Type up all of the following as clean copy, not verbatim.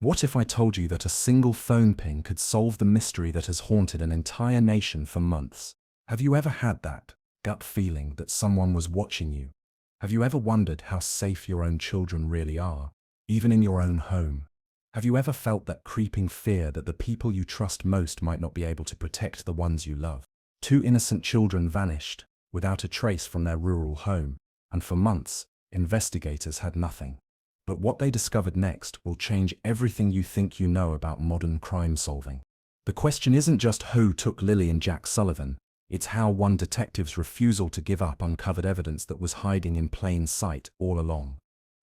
What if I told you that a single phone ping could solve the mystery that has haunted an entire nation for months? Have you ever had that gut feeling that someone was watching you? Have you ever wondered how safe your own children really are, even in your own home? Have you ever felt that creeping fear that the people you trust most might not be able to protect the ones you love? 2 innocent children vanished, without a trace from their rural home, and for months, investigators had nothing. But what they discovered next will change everything you think you know about modern crime solving. The question isn't just who took Lily and Jack Sullivan, it's how one detective's refusal to give up uncovered evidence that was hiding in plain sight all along.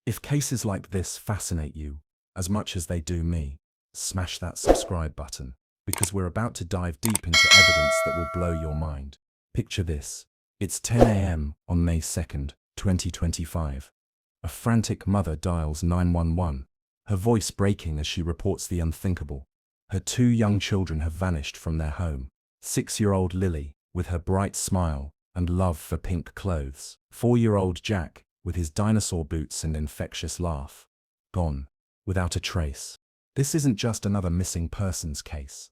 If cases like this fascinate you, as much as they do me, smash that subscribe button, because we're about to dive deep into evidence that will blow your mind. Picture this. It's 10 a.m. on May 2nd, 2025. A frantic mother dials 911, her voice breaking as she reports the unthinkable. Her 2 young children have vanished from their home. 6-year-old Lily, with her bright smile and love for pink clothes. 4-year-old Jack, with his dinosaur boots and infectious laugh. Gone, without a trace. This isn't just another missing persons case.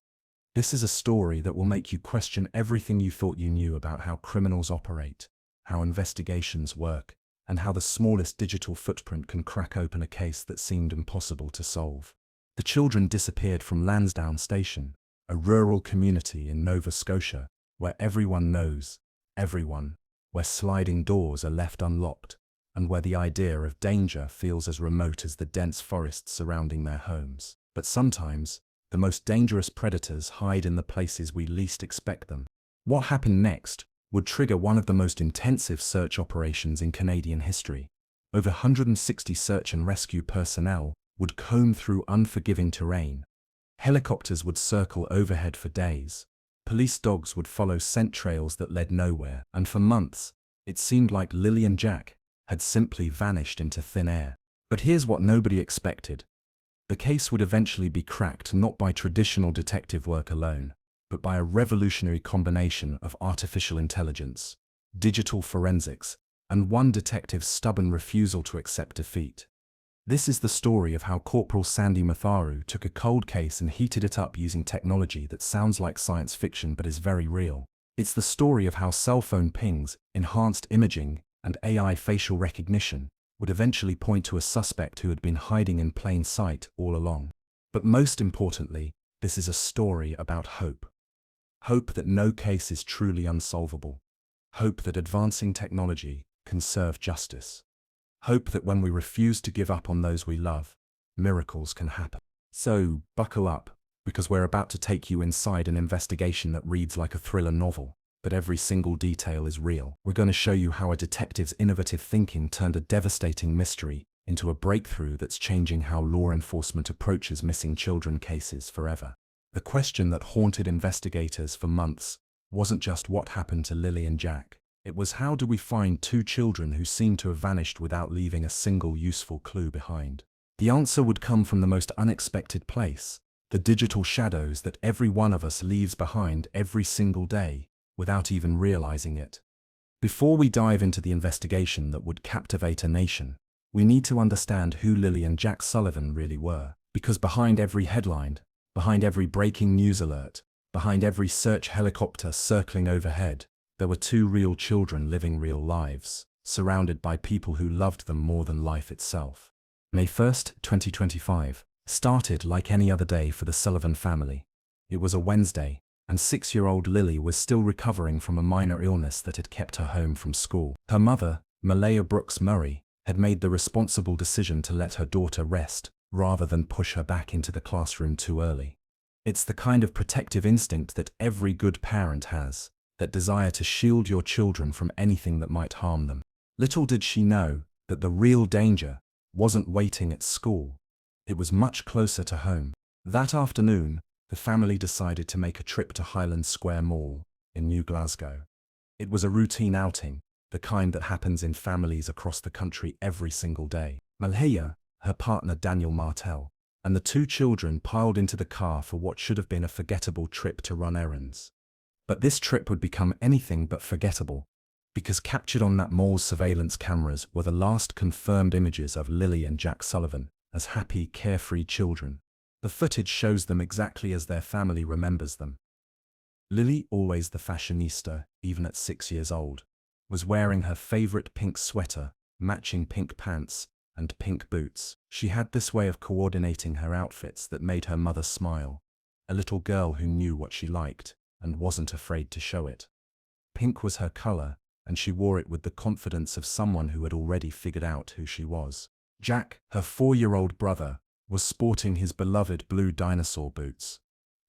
This is a story that will make you question everything you thought you knew about how criminals operate, how investigations work, and how the smallest digital footprint can crack open a case that seemed impossible to solve. The children disappeared from Lansdowne Station, a rural community in Nova Scotia, where everyone knows everyone, where sliding doors are left unlocked, and where the idea of danger feels as remote as the dense forests surrounding their homes. But sometimes, the most dangerous predators hide in the places we least expect them. What happened next would trigger one of the most intensive search operations in Canadian history. Over 160 search and rescue personnel would comb through unforgiving terrain. Helicopters would circle overhead for days. Police dogs would follow scent trails that led nowhere, and for months, it seemed like Lily and Jack had simply vanished into thin air. But here's what nobody expected. The case would eventually be cracked not by traditional detective work alone, but by a revolutionary combination of artificial intelligence, digital forensics, and one detective's stubborn refusal to accept defeat. This is the story of how Corporal Sandy Matharu took a cold case and heated it up using technology that sounds like science fiction but is very real. It's the story of how cell phone pings, enhanced imaging, and AI facial recognition would eventually point to a suspect who had been hiding in plain sight all along. But most importantly, this is a story about hope. Hope that no case is truly unsolvable. Hope that advancing technology can serve justice. Hope that when we refuse to give up on those we love, miracles can happen. So, buckle up, because we're about to take you inside an investigation that reads like a thriller novel, but every single detail is real. We're going to show you how a detective's innovative thinking turned a devastating mystery into a breakthrough that's changing how law enforcement approaches missing children cases forever. The question that haunted investigators for months wasn't just what happened to Lily and Jack. It was how do we find 2 children who seemed to have vanished without leaving a single useful clue behind. The answer would come from the most unexpected place, the digital shadows that every one of us leaves behind every single day, without even realizing it. Before we dive into the investigation that would captivate a nation, we need to understand who Lily and Jack Sullivan really were, because behind every headline, behind every breaking news alert, behind every search helicopter circling overhead, there were 2 real children living real lives, surrounded by people who loved them more than life itself. May 1st, 2025, started like any other day for the Sullivan family. It was a Wednesday, and 6-year-old Lily was still recovering from a minor illness that had kept her home from school. Her mother, Malaya Brooks Murray, had made the responsible decision to let her daughter rest, rather than push her back into the classroom too early. It's the kind of protective instinct that every good parent has, that desire to shield your children from anything that might harm them. Little did she know that the real danger wasn't waiting at school. It was much closer to home. That afternoon, the family decided to make a trip to Highland Square Mall in New Glasgow. It was a routine outing, the kind that happens in families across the country every single day. Malaya, her partner Daniel Martel, and the 2 children piled into the car for what should have been a forgettable trip to run errands. But this trip would become anything but forgettable, because captured on that mall's surveillance cameras were the last confirmed images of Lily and Jack Sullivan as happy, carefree children, The footage shows them exactly as their family remembers them. Lily, always the fashionista, even at 6 years old, was wearing her favorite pink sweater, matching pink pants, and pink boots. She had this way of coordinating her outfits that made her mother smile, a little girl who knew what she liked and wasn't afraid to show it. Pink was her color, and she wore it with the confidence of someone who had already figured out who she was. Jack, her 4-year-old brother, was sporting his beloved blue dinosaur boots.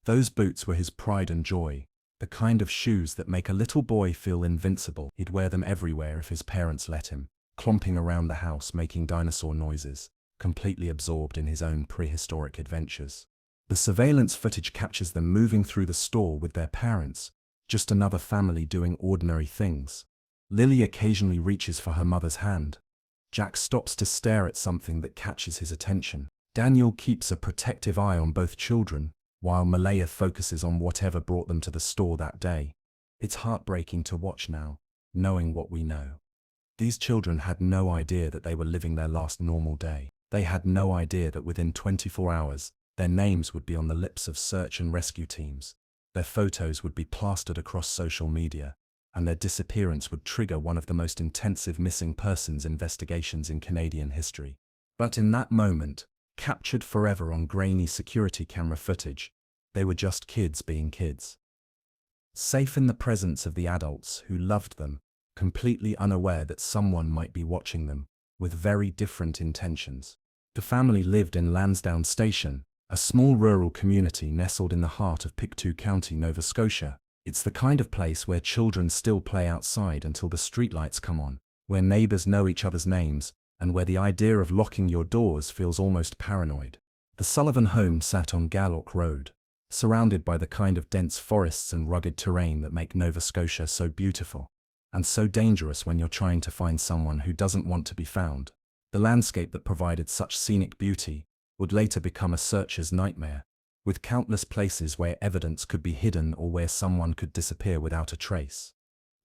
Those boots were his pride and joy, the kind of shoes that make a little boy feel invincible. He'd wear them everywhere if his parents let him, clomping around the house making dinosaur noises, completely absorbed in his own prehistoric adventures. The surveillance footage captures them moving through the store with their parents, just another family doing ordinary things. Lily occasionally reaches for her mother's hand. Jack stops to stare at something that catches his attention. Daniel keeps a protective eye on both children, while Malaya focuses on whatever brought them to the store that day. It's heartbreaking to watch now, knowing what we know. These children had no idea that they were living their last normal day. They had no idea that within 24 hours, their names would be on the lips of search and rescue teams. Their photos would be plastered across social media, and their disappearance would trigger one of the most intensive missing persons investigations in Canadian history. But in that moment, captured forever on grainy security camera footage, they were just kids being kids. Safe in the presence of the adults who loved them, completely unaware that someone might be watching them, with very different intentions. The family lived in Lansdowne Station, a small rural community nestled in the heart of Pictou County, Nova Scotia. It's the kind of place where children still play outside until the streetlights come on, where neighbors know each other's names, and where the idea of locking your doors feels almost paranoid. The Sullivan home sat on Gallock Road, surrounded by the kind of dense forests and rugged terrain that make Nova Scotia so beautiful, and so dangerous when you're trying to find someone who doesn't want to be found. The landscape that provided such scenic beauty would later become a searcher's nightmare, with countless places where evidence could be hidden or where someone could disappear without a trace.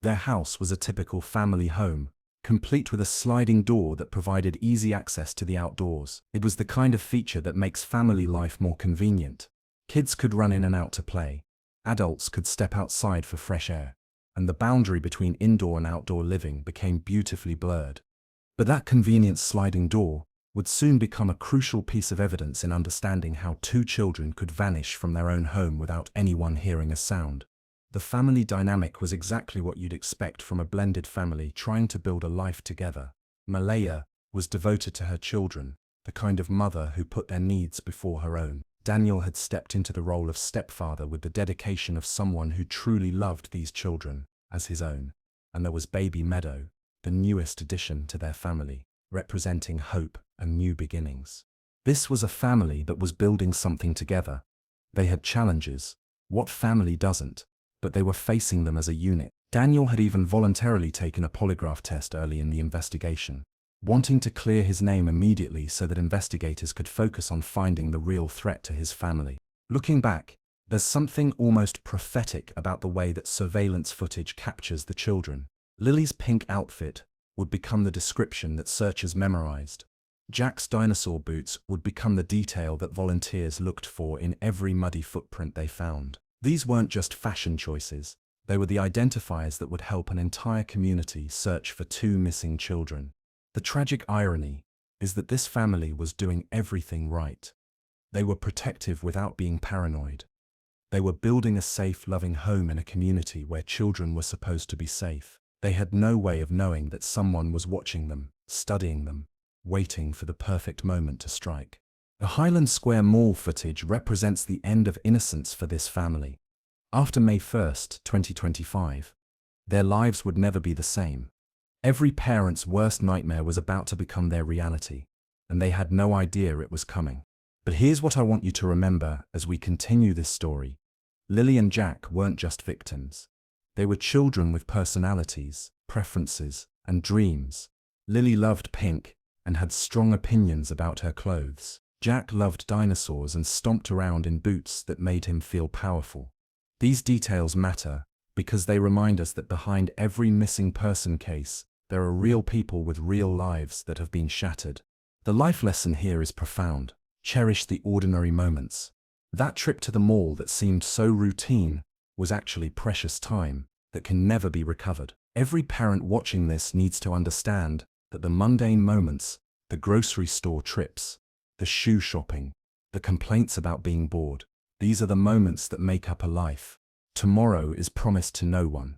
Their house was a typical family home, complete with a sliding door that provided easy access to the outdoors. It was the kind of feature that makes family life more convenient. Kids could run in and out to play, adults could step outside for fresh air, and the boundary between indoor and outdoor living became beautifully blurred. But that convenient sliding door would soon become a crucial piece of evidence in understanding how two children could vanish from their own home without anyone hearing a sound. The family dynamic was exactly what you'd expect from a blended family trying to build a life together. Malaya was devoted to her children, the kind of mother who put their needs before her own. Daniel had stepped into the role of stepfather with the dedication of someone who truly loved these children as his own. And there was baby Meadow, the newest addition to their family, representing hope and new beginnings. This was a family that was building something together. They had challenges. What family doesn't? But they were facing them as a unit. Daniel had even voluntarily taken a polygraph test early in the investigation, wanting to clear his name immediately so that investigators could focus on finding the real threat to his family. Looking back, there's something almost prophetic about the way that surveillance footage captures the children. Lily's pink outfit would become the description that searchers memorized. Jack's dinosaur boots would become the detail that volunteers looked for in every muddy footprint they found. These weren't just fashion choices, they were the identifiers that would help an entire community search for two missing children. The tragic irony is that this family was doing everything right. They were protective without being paranoid. They were building a safe, loving home in a community where children were supposed to be safe. They had no way of knowing that someone was watching them, studying them, waiting for the perfect moment to strike. The Highland Square Mall footage represents the end of innocence for this family. After May 1st, 2025, their lives would never be the same. Every parent's worst nightmare was about to become their reality, and they had no idea it was coming. But here's what I want you to remember as we continue this story. Lily and Jack weren't just victims. They were children with personalities, preferences, and dreams. Lily loved pink and had strong opinions about her clothes. Jack loved dinosaurs and stomped around in boots that made him feel powerful. These details matter because they remind us that behind every missing person case, there are real people with real lives that have been shattered. The life lesson here is profound. Cherish the ordinary moments. That trip to the mall that seemed so routine was actually precious time that can never be recovered. Every parent watching this needs to understand that the mundane moments, the grocery store trips, the shoe shopping, the complaints about being bored, these are the moments that make up a life. Tomorrow is promised to no one.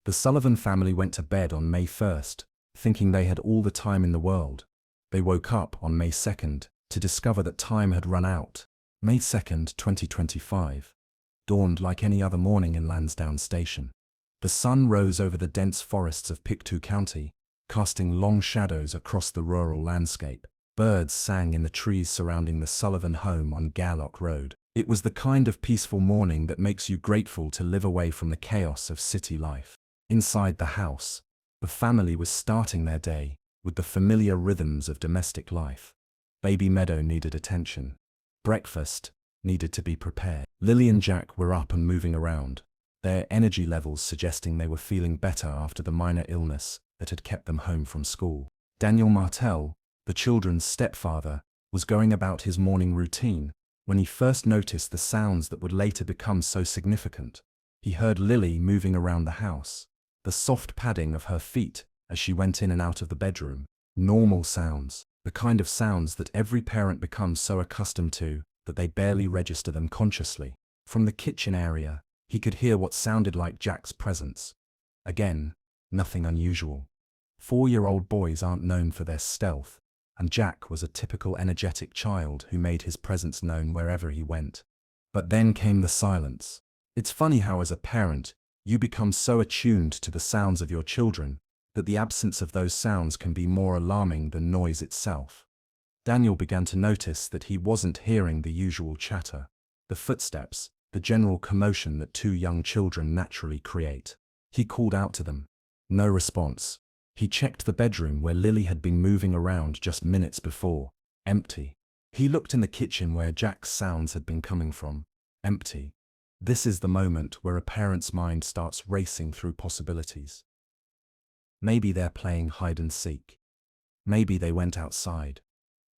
The Sullivan family went to bed on May 1st, thinking they had all the time in the world. They woke up on May 2nd to discover that time had run out. May 2nd, 2025, dawned like any other morning in Lansdowne Station. The sun rose over the dense forests of Pictou County, casting long shadows across the rural landscape. Birds sang in the trees surrounding the Sullivan home on Garlock Road. It was the kind of peaceful morning that makes you grateful to live away from the chaos of city life. Inside the house, the family was starting their day with the familiar rhythms of domestic life. Baby Meadow needed attention. Breakfast needed to be prepared. Lily and Jack were up and moving around, their energy levels suggesting they were feeling better after the minor illness that had kept them home from school. Daniel Martel, the children's stepfather, was going about his morning routine when he first noticed the sounds that would later become so significant. He heard Lily moving around the house, the soft padding of her feet as she went in and out of the bedroom. Normal sounds, the kind of sounds that every parent becomes so accustomed to that they barely register them consciously. From the kitchen area, he could hear what sounded like Jack's presence. Again, nothing unusual. 4-year-old boys aren't known for their stealth, and Jack was a typical energetic child who made his presence known wherever he went. But then came the silence. It's funny how as a parent, you become so attuned to the sounds of your children that the absence of those sounds can be more alarming than noise itself. Daniel began to notice that he wasn't hearing the usual chatter, the footsteps, the general commotion that 2 young children naturally create. He called out to them. No response. He checked the bedroom where Lily had been moving around just minutes before. Empty. He looked in the kitchen where Jack's sounds had been coming from. Empty. This is the moment where a parent's mind starts racing through possibilities. Maybe they're playing hide and seek. Maybe they went outside.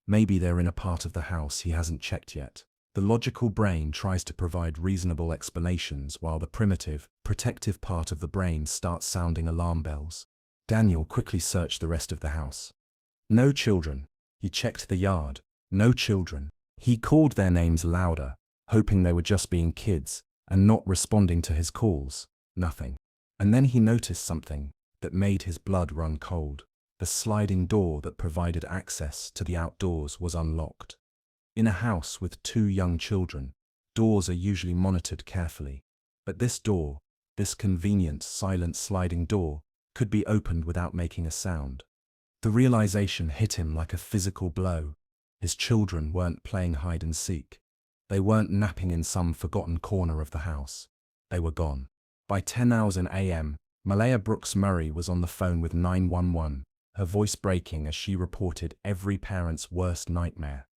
Maybe they're in a part of the house he hasn't checked yet. The logical brain tries to provide reasonable explanations while the primitive, protective part of the brain starts sounding alarm bells. Daniel quickly searched the rest of the house. No children. He checked the yard. No children. He called their names louder, hoping they were just being kids and not responding to his calls. Nothing. And then he noticed something that made his blood run cold. The sliding door that provided access to the outdoors was unlocked. In a house with 2 young children, doors are usually monitored carefully. But this door, this convenient, silent sliding door, could be opened without making a sound. The realization hit him like a physical blow. His children weren't playing hide and seek. They weren't napping in some forgotten corner of the house. They were gone. By 10:00 a.m., Malaya Brooks Murray was on the phone with 911, her voice breaking as she reported every parent's worst nightmare.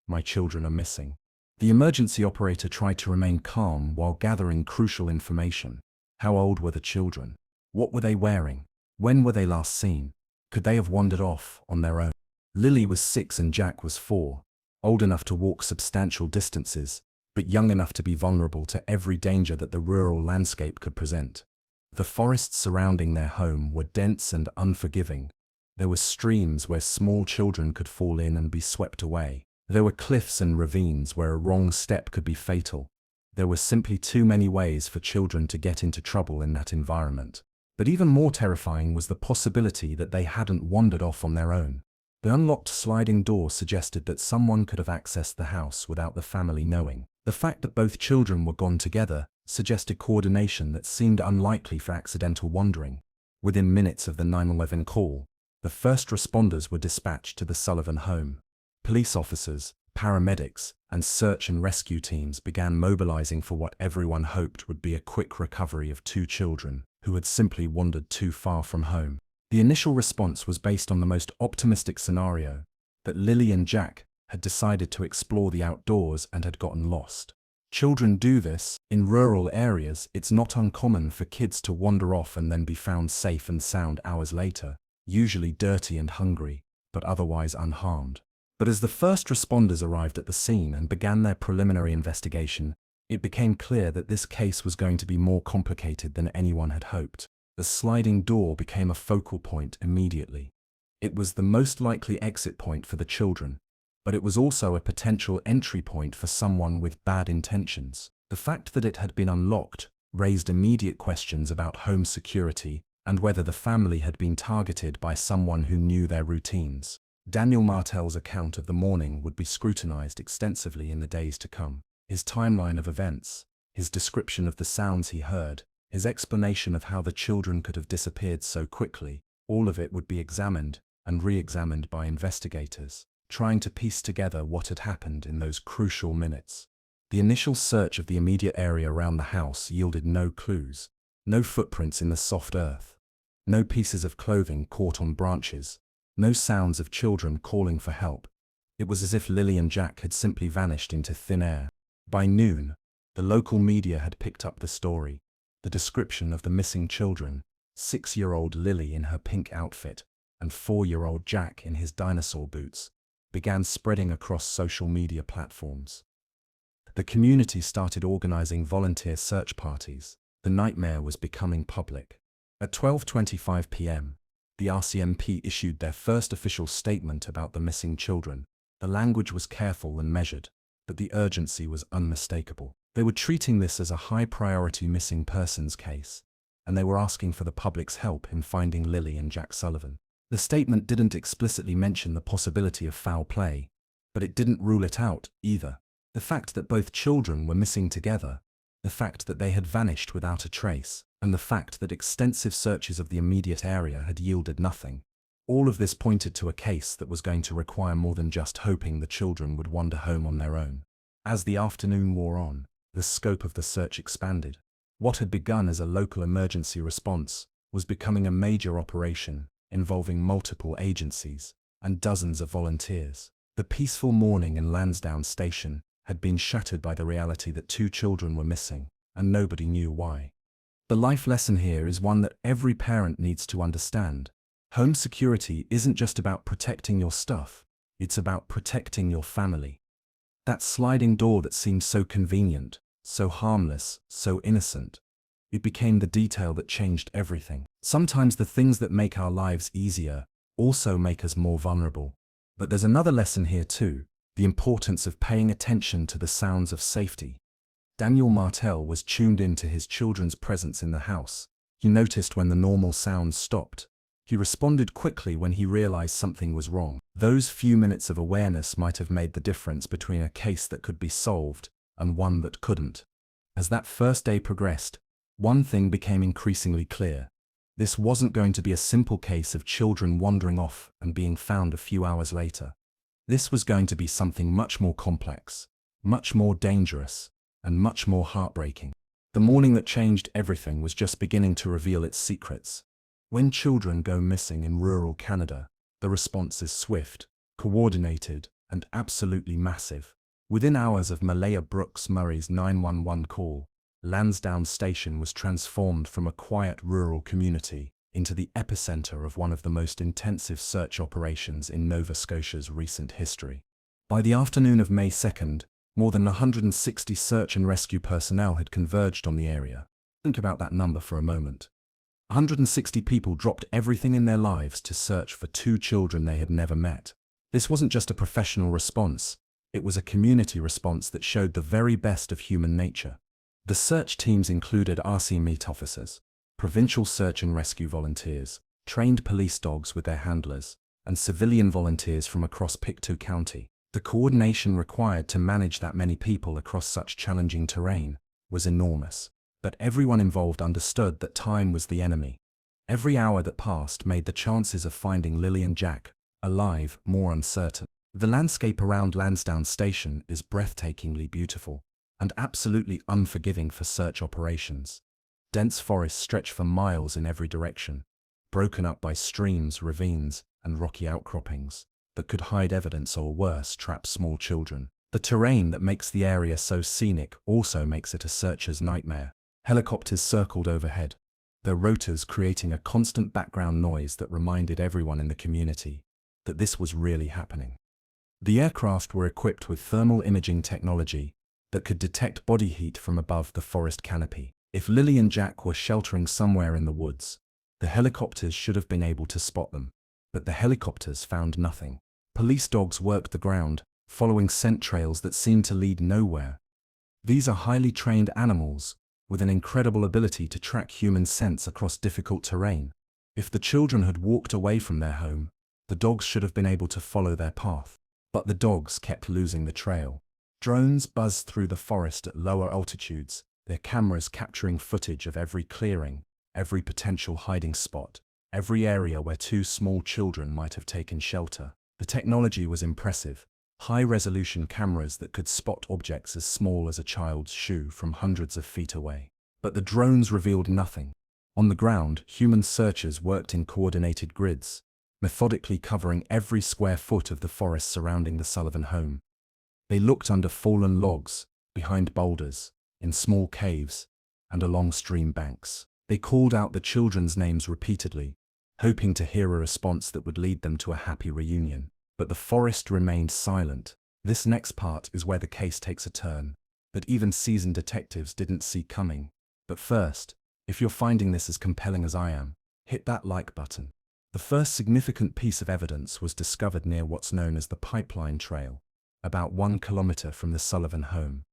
My children are missing. The emergency operator tried to remain calm while gathering crucial information. How old were the children? What were they wearing? When were they last seen? Could they have wandered off on their own? Lily was 6 and Jack was 4, old enough to walk substantial distances, but young enough to be vulnerable to every danger that the rural landscape could present. The forests surrounding their home were dense and unforgiving. There were streams where small children could fall in and be swept away. There were cliffs and ravines where a wrong step could be fatal. There were simply too many ways for children to get into trouble in that environment. But even more terrifying was the possibility that they hadn't wandered off on their own. The unlocked sliding door suggested that someone could have accessed the house without the family knowing. The fact that both children were gone together suggested coordination that seemed unlikely for accidental wandering. Within minutes of the 911 call, the first responders were dispatched to the Sullivan home. Police officers, paramedics, and search and rescue teams began mobilizing for what everyone hoped would be a quick recovery of 2 children who had simply wandered too far from home. The initial response was based on the most optimistic scenario, that Lily and Jack had decided to explore the outdoors and had gotten lost. Children do this. In rural areas, it's not uncommon for kids to wander off and then be found safe and sound hours later, usually dirty and hungry, but otherwise unharmed. But as the first responders arrived at the scene and began their preliminary investigation, it became clear that this case was going to be more complicated than anyone had hoped. The sliding door became a focal point immediately. It was the most likely exit point for the children, but it was also a potential entry point for someone with bad intentions. The fact that it had been unlocked raised immediate questions about home security and whether the family had been targeted by someone who knew their routines. Daniel Martel's account of the morning would be scrutinized extensively in the days to come. His timeline of events, his description of the sounds he heard, his explanation of how the children could have disappeared so quickly, all of it would be examined and re-examined by investigators, trying to piece together what had happened in those crucial minutes. The initial search of the immediate area around the house yielded no clues, no footprints in the soft earth, no pieces of clothing caught on branches, no sounds of children calling for help. It was as if Lily and Jack had simply vanished into thin air. By noon, the local media had picked up the story. The description of the missing children, 6-year-old Lily in her pink outfit and 4-year-old Jack in his dinosaur boots, began spreading across social media platforms. The community started organizing volunteer search parties. The nightmare was becoming public. At 12:25 p.m., the RCMP issued their first official statement about the missing children. The language was careful and measured, but the urgency was unmistakable. They were treating this as a high-priority missing persons case, and they were asking for the public's help in finding Lily and Jack Sullivan. The statement didn't explicitly mention the possibility of foul play, but it didn't rule it out either. The fact that both children were missing together, the fact that they had vanished without a trace, and the fact that extensive searches of the immediate area had yielded nothing. All of this pointed to a case that was going to require more than just hoping the children would wander home on their own. As the afternoon wore on, the scope of the search expanded. What had begun as a local emergency response was becoming a major operation involving multiple agencies and dozens of volunteers. The peaceful morning in Lansdowne Station had been shattered by the reality that 2 children were missing, and nobody knew why. The life lesson here is one that every parent needs to understand. Home security isn't just about protecting your stuff, it's about protecting your family. That sliding door that seemed so convenient, so harmless, so innocent, it became the detail that changed everything. Sometimes the things that make our lives easier also make us more vulnerable. But there's another lesson here too, the importance of paying attention to the sounds of safety. Daniel Martel was tuned in to his children's presence in the house. He noticed when the normal sounds stopped. He responded quickly when he realized something was wrong. Those few minutes of awareness might have made the difference between a case that could be solved and one that couldn't. As that first day progressed, one thing became increasingly clear. This wasn't going to be a simple case of children wandering off and being found a few hours later. This was going to be something much more complex, much more dangerous, and much more heartbreaking. The morning that changed everything was just beginning to reveal its secrets. When children go missing in rural Canada, the response is swift, coordinated, and absolutely massive. Within hours of Malaya Brooks Murray's 911 call, Lansdowne Station was transformed from a quiet rural community into the epicenter of one of the most intensive search operations in Nova Scotia's recent history. By the afternoon of May 2nd, more than 160 search and rescue personnel had converged on the area. Think about that number for a moment. 160 people dropped everything in their lives to search for 2 children they had never met. This wasn't just a professional response, it was a community response that showed the very best of human nature. The search teams included RCMP officers, provincial search and rescue volunteers, trained police dogs with their handlers, and civilian volunteers from across Pictou County. The coordination required to manage that many people across such challenging terrain was enormous. But everyone involved understood that time was the enemy. Every hour that passed made the chances of finding Lily and Jack alive more uncertain. The landscape around Lansdowne Station is breathtakingly beautiful and absolutely unforgiving for search operations. Dense forests stretch for miles in every direction, broken up by streams, ravines, and rocky outcroppings that could hide evidence or worse, trap small children. The terrain that makes the area so scenic also makes it a searcher's nightmare. Helicopters circled overhead, their rotors creating a constant background noise that reminded everyone in the community that this was really happening. The aircraft were equipped with thermal imaging technology that could detect body heat from above the forest canopy. If Lily and Jack were sheltering somewhere in the woods, the helicopters should have been able to spot them. But the helicopters found nothing. Police dogs worked the ground, following scent trails that seemed to lead nowhere. These are highly trained animals, with an incredible ability to track human scents across difficult terrain. If the children had walked away from their home, the dogs should have been able to follow their path. But the dogs kept losing the trail. Drones buzzed through the forest at lower altitudes, their cameras capturing footage of every clearing, every potential hiding spot, every area where two small children might have taken shelter. The technology was impressive. High-resolution cameras that could spot objects as small as a child's shoe from hundreds of feet away. But the drones revealed nothing. On the ground, human searchers worked in coordinated grids, methodically covering every square foot of the forest surrounding the Sullivan home. They looked under fallen logs, behind boulders, in small caves, and along stream banks. They called out the children's names repeatedly, hoping to hear a response that would lead them to a happy reunion. But the forest remained silent. This next part is where the case takes a turn that even seasoned detectives didn't see coming. But first, if you're finding this as compelling as I am, hit that like button. The first significant piece of evidence was discovered near what's known as the Pipeline Trail, about 1 kilometer from the Sullivan home.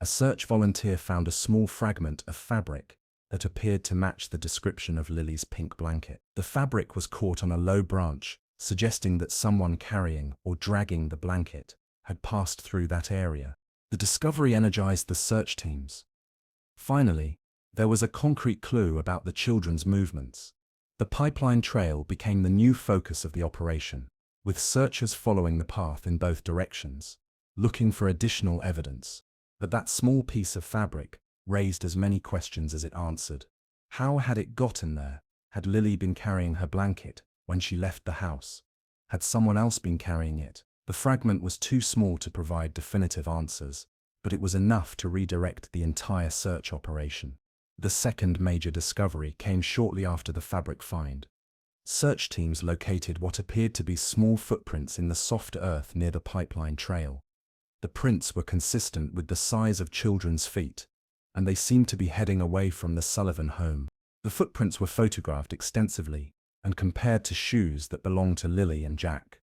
A search volunteer found a small fragment of fabric that appeared to match the description of Lily's pink blanket. The fabric was caught on a low branch, suggesting that someone carrying or dragging the blanket had passed through that area. The discovery energized the search teams. Finally, there was a concrete clue about the children's movements. The Pipeline Trail became the new focus of the operation, with searchers following the path in both directions, looking for additional evidence. But that small piece of fabric raised as many questions as it answered. How had it gotten there? Had Lily been carrying her blanket when she left the house? Had someone else been carrying it? The fragment was too small to provide definitive answers, but it was enough to redirect the entire search operation. The second major discovery came shortly after the fabric find. Search teams located what appeared to be small footprints in the soft earth near the Pipeline Trail. The prints were consistent with the size of children's feet, and they seemed to be heading away from the Sullivan home. The footprints were photographed extensively and compared to shoes that belonged to Lily and Jack.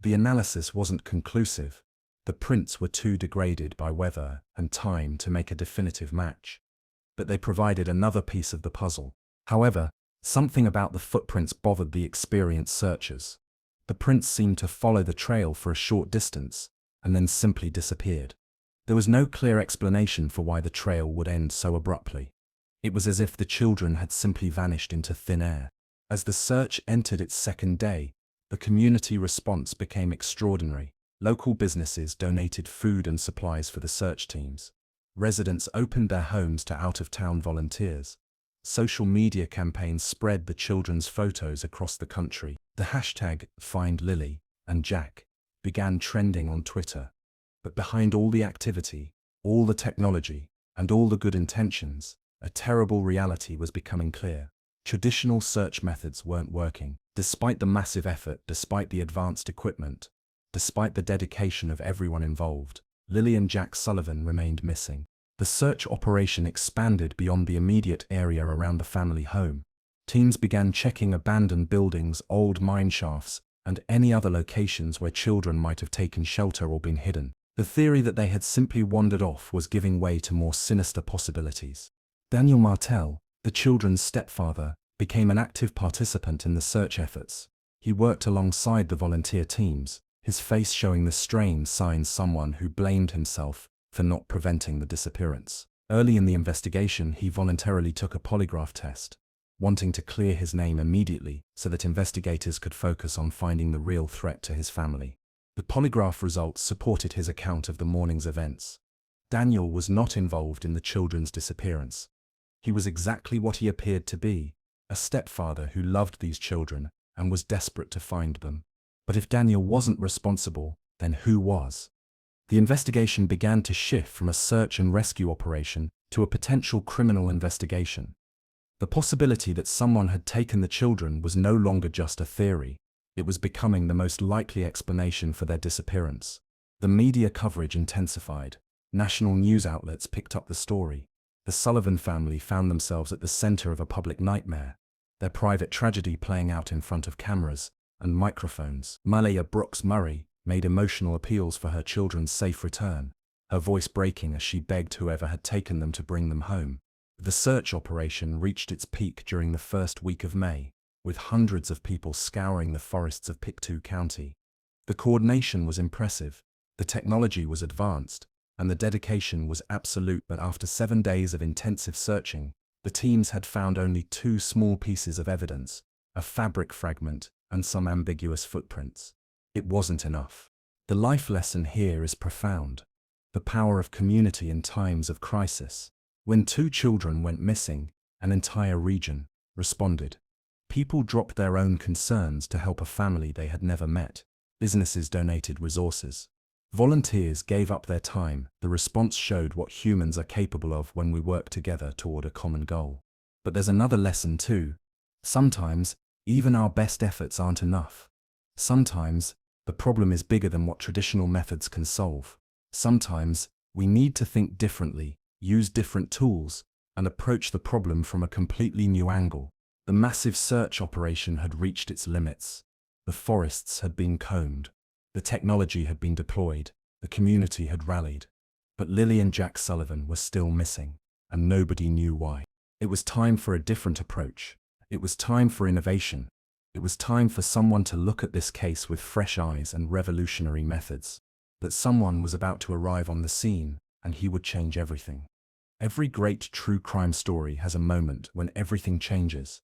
The analysis wasn't conclusive. The prints were too degraded by weather and time to make a definitive match. But they provided another piece of the puzzle. However, something about the footprints bothered the experienced searchers. The prints seemed to follow the trail for a short distance and then simply disappeared. There was no clear explanation for why the trail would end so abruptly. It was as if the children had simply vanished into thin air. As the search entered its second day, the community response became extraordinary. Local businesses donated food and supplies for the search teams. Residents opened their homes to out-of-town volunteers. Social media campaigns spread the children's photos across the country. The hashtag #FindLily and Jack began trending on Twitter. But behind all the activity, all the technology, and all the good intentions, a terrible reality was becoming clear. Traditional search methods weren't working. Despite the massive effort, despite the advanced equipment, despite the dedication of everyone involved, Lily and Jack Sullivan remained missing. The search operation expanded beyond the immediate area around the family home. Teams began checking abandoned buildings, old mine shafts, and any other locations where children might have taken shelter or been hidden. The theory that they had simply wandered off was giving way to more sinister possibilities. Daniel Martel, the children's stepfather, became an active participant in the search efforts. He worked alongside the volunteer teams, his face showing the strained signs someone who blamed himself for not preventing the disappearance. Early in the investigation, he voluntarily took a polygraph test, wanting to clear his name immediately so that investigators could focus on finding the real threat to his family. The polygraph results supported his account of the morning's events. Daniel was not involved in the children's disappearance. He was exactly what he appeared to be, a stepfather who loved these children and was desperate to find them. But if Daniel wasn't responsible, then who was? The investigation began to shift from a search and rescue operation to a potential criminal investigation. The possibility that someone had taken the children was no longer just a theory. It was becoming the most likely explanation for their disappearance. The media coverage intensified. National news outlets picked up the story. The Sullivan family found themselves at the center of a public nightmare, their private tragedy playing out in front of cameras and microphones. Malaya Brooks Murray made emotional appeals for her children's safe return, her voice breaking as she begged whoever had taken them to bring them home. The search operation reached its peak during the first week of May, with hundreds of people scouring the forests of Pictou County. The coordination was impressive, the technology was advanced, and the dedication was absolute. But after 7 days of intensive searching, the teams had found only 2 small pieces of evidence, a fabric fragment and some ambiguous footprints. It wasn't enough. The life lesson here is profound. The power of community in times of crisis. When 2 children went missing, an entire region responded. People dropped their own concerns to help a family they had never met. Businesses donated resources. Volunteers gave up their time. The response showed what humans are capable of when we work together toward a common goal. But there's another lesson too. Sometimes, even our best efforts aren't enough. Sometimes, the problem is bigger than what traditional methods can solve. Sometimes, we need to think differently, use different tools, and approach the problem from a completely new angle. The massive search operation had reached its limits. The forests had been combed. The technology had been deployed. The community had rallied. But Lily and Jack Sullivan were still missing, and nobody knew why. It was time for a different approach. It was time for innovation. It was time for someone to look at this case with fresh eyes and revolutionary methods. That someone was about to arrive on the scene, and he would change everything. Every great true crime story has a moment when everything changes.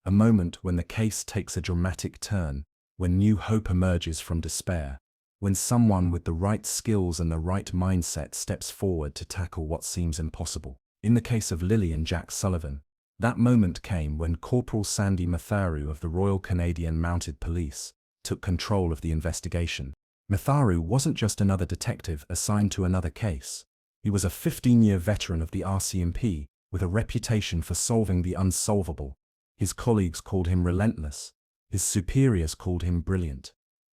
A moment when the case takes a dramatic turn, when new hope emerges from despair, when someone with the right skills and the right mindset steps forward to tackle what seems impossible. In the case of Lily and Jack Sullivan, that moment came when Corporal Sandy Matharu of the Royal Canadian Mounted Police took control of the investigation. Matharu wasn't just another detective assigned to another case. He was a 15-year veteran of the RCMP with a reputation for solving the unsolvable. His colleagues called him relentless. His superiors called him brilliant.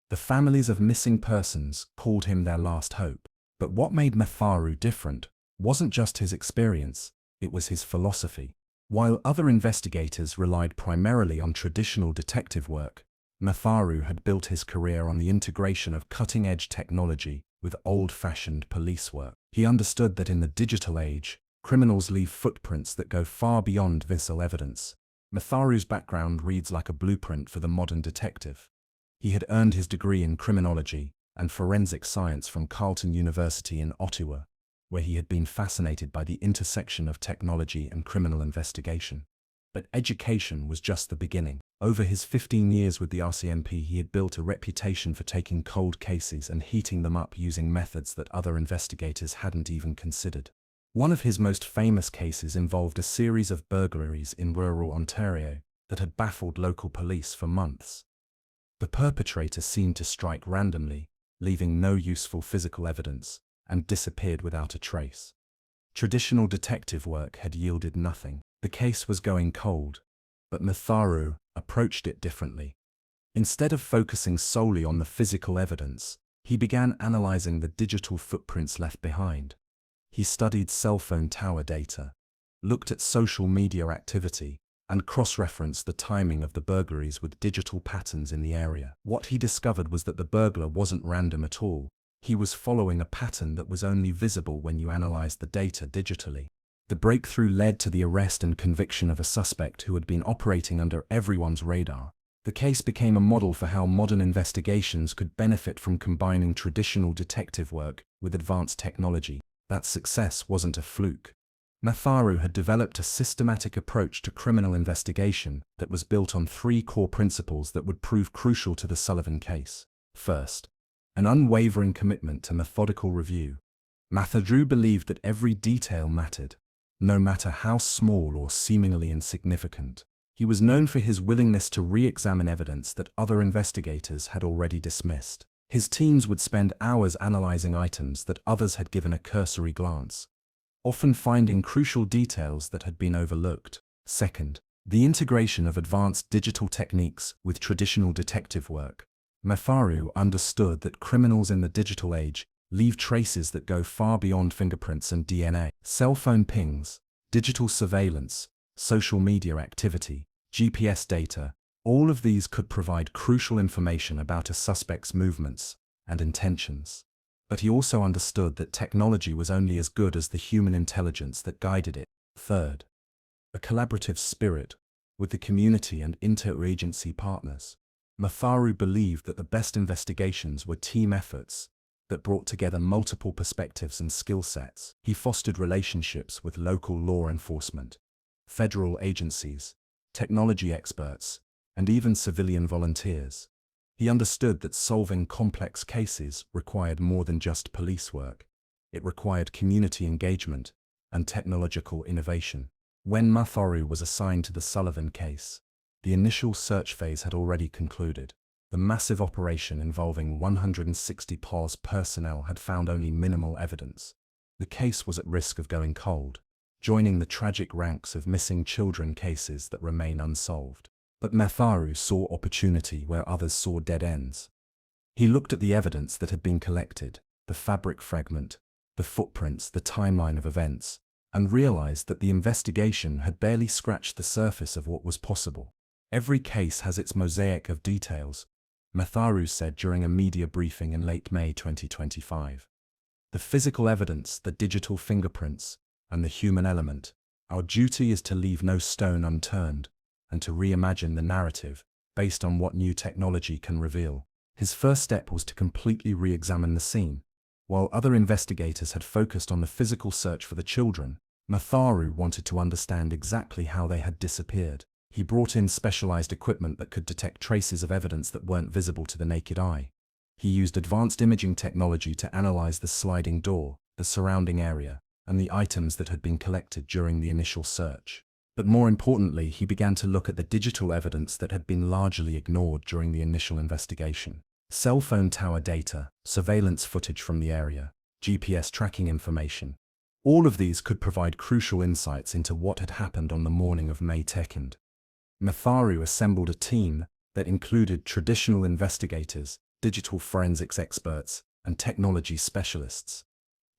The families of missing persons called him their last hope. But what made Matharu different wasn't just his experience, it was his philosophy. While other investigators relied primarily on traditional detective work, Matharu had built his career on the integration of cutting-edge technology with old-fashioned police work. He understood that in the digital age, criminals leave footprints that go far beyond visual evidence. Matharu's background reads like a blueprint for the modern detective. He had earned his degree in criminology and forensic science from Carleton University in Ottawa, where he had been fascinated by the intersection of technology and criminal investigation. But education was just the beginning. Over his 15 years with the RCMP, he had built a reputation for taking cold cases and heating them up using methods that other investigators hadn't even considered. One of his most famous cases involved a series of burglaries in rural Ontario that had baffled local police for months. The perpetrator seemed to strike randomly, leaving no useful physical evidence, and disappeared without a trace. Traditional detective work had yielded nothing. The case was going cold, but Matharu approached it differently. Instead of focusing solely on the physical evidence, he began analyzing the digital footprints left behind. He studied cell phone tower data, looked at social media activity, and cross-referenced the timing of the burglaries with digital patterns in the area. What he discovered was that the burglar wasn't random at all. He was following a pattern that was only visible when you analyzed the data digitally. The breakthrough led to the arrest and conviction of a suspect who had been operating under everyone's radar. The case became a model for how modern investigations could benefit from combining traditional detective work with advanced technology. That success wasn't a fluke. Matharu had developed a systematic approach to criminal investigation that was built on 3 core principles that would prove crucial to the Sullivan case. First, an unwavering commitment to methodical review. Matharu believed that every detail mattered, no matter how small or seemingly insignificant. He was known for his willingness to re-examine evidence that other investigators had already dismissed. His teams would spend hours analyzing items that others had given a cursory glance, often finding crucial details that had been overlooked. Second, The integration of advanced digital techniques with traditional detective work. Matharu understood that criminals in the digital age leave traces that go far beyond fingerprints and DNA. Cell phone pings, digital surveillance, social media activity, GPS data, all of these could provide crucial information about a suspect's movements and intentions. But he also understood that technology was only as good as the human intelligence that guided it. Third, a collaborative spirit with the community and interagency partners. Matharu believed that the best investigations were team efforts that brought together multiple perspectives and skill sets. He fostered relationships with local law enforcement, federal agencies, technology experts, and even civilian volunteers. He understood that solving complex cases required more than just police work. It required community engagement and technological innovation. When Matharu was assigned to the Sullivan case, the initial search phase had already concluded. The massive operation involving 160 POS personnel had found only minimal evidence. The case was at risk of going cold, joining the tragic ranks of missing children cases that remain unsolved. But Matharu saw opportunity where others saw dead ends. He looked at the evidence that had been collected, the fabric fragment, the footprints, the timeline of events, and realized that the investigation had barely scratched the surface of what was possible. Every case has its mosaic of details, Matharu said during a media briefing in late May 2025. The physical evidence, the digital fingerprints, and the human element. Our duty is to leave no stone unturned, and to reimagine the narrative based on what new technology can reveal. His first step was to completely re-examine the scene. While other investigators had focused on the physical search for the children, Matharu wanted to understand exactly how they had disappeared. He brought in specialized equipment that could detect traces of evidence that weren't visible to the naked eye. He used advanced imaging technology to analyze the sliding door, the surrounding area, and the items that had been collected during the initial search. But more importantly, he began to look at the digital evidence that had been largely ignored during the initial investigation. Cell phone tower data, surveillance footage from the area, GPS tracking information. All of these could provide crucial insights into what had happened on the morning of May 2nd. Matharu assembled a team that included traditional investigators, digital forensics experts, and technology specialists.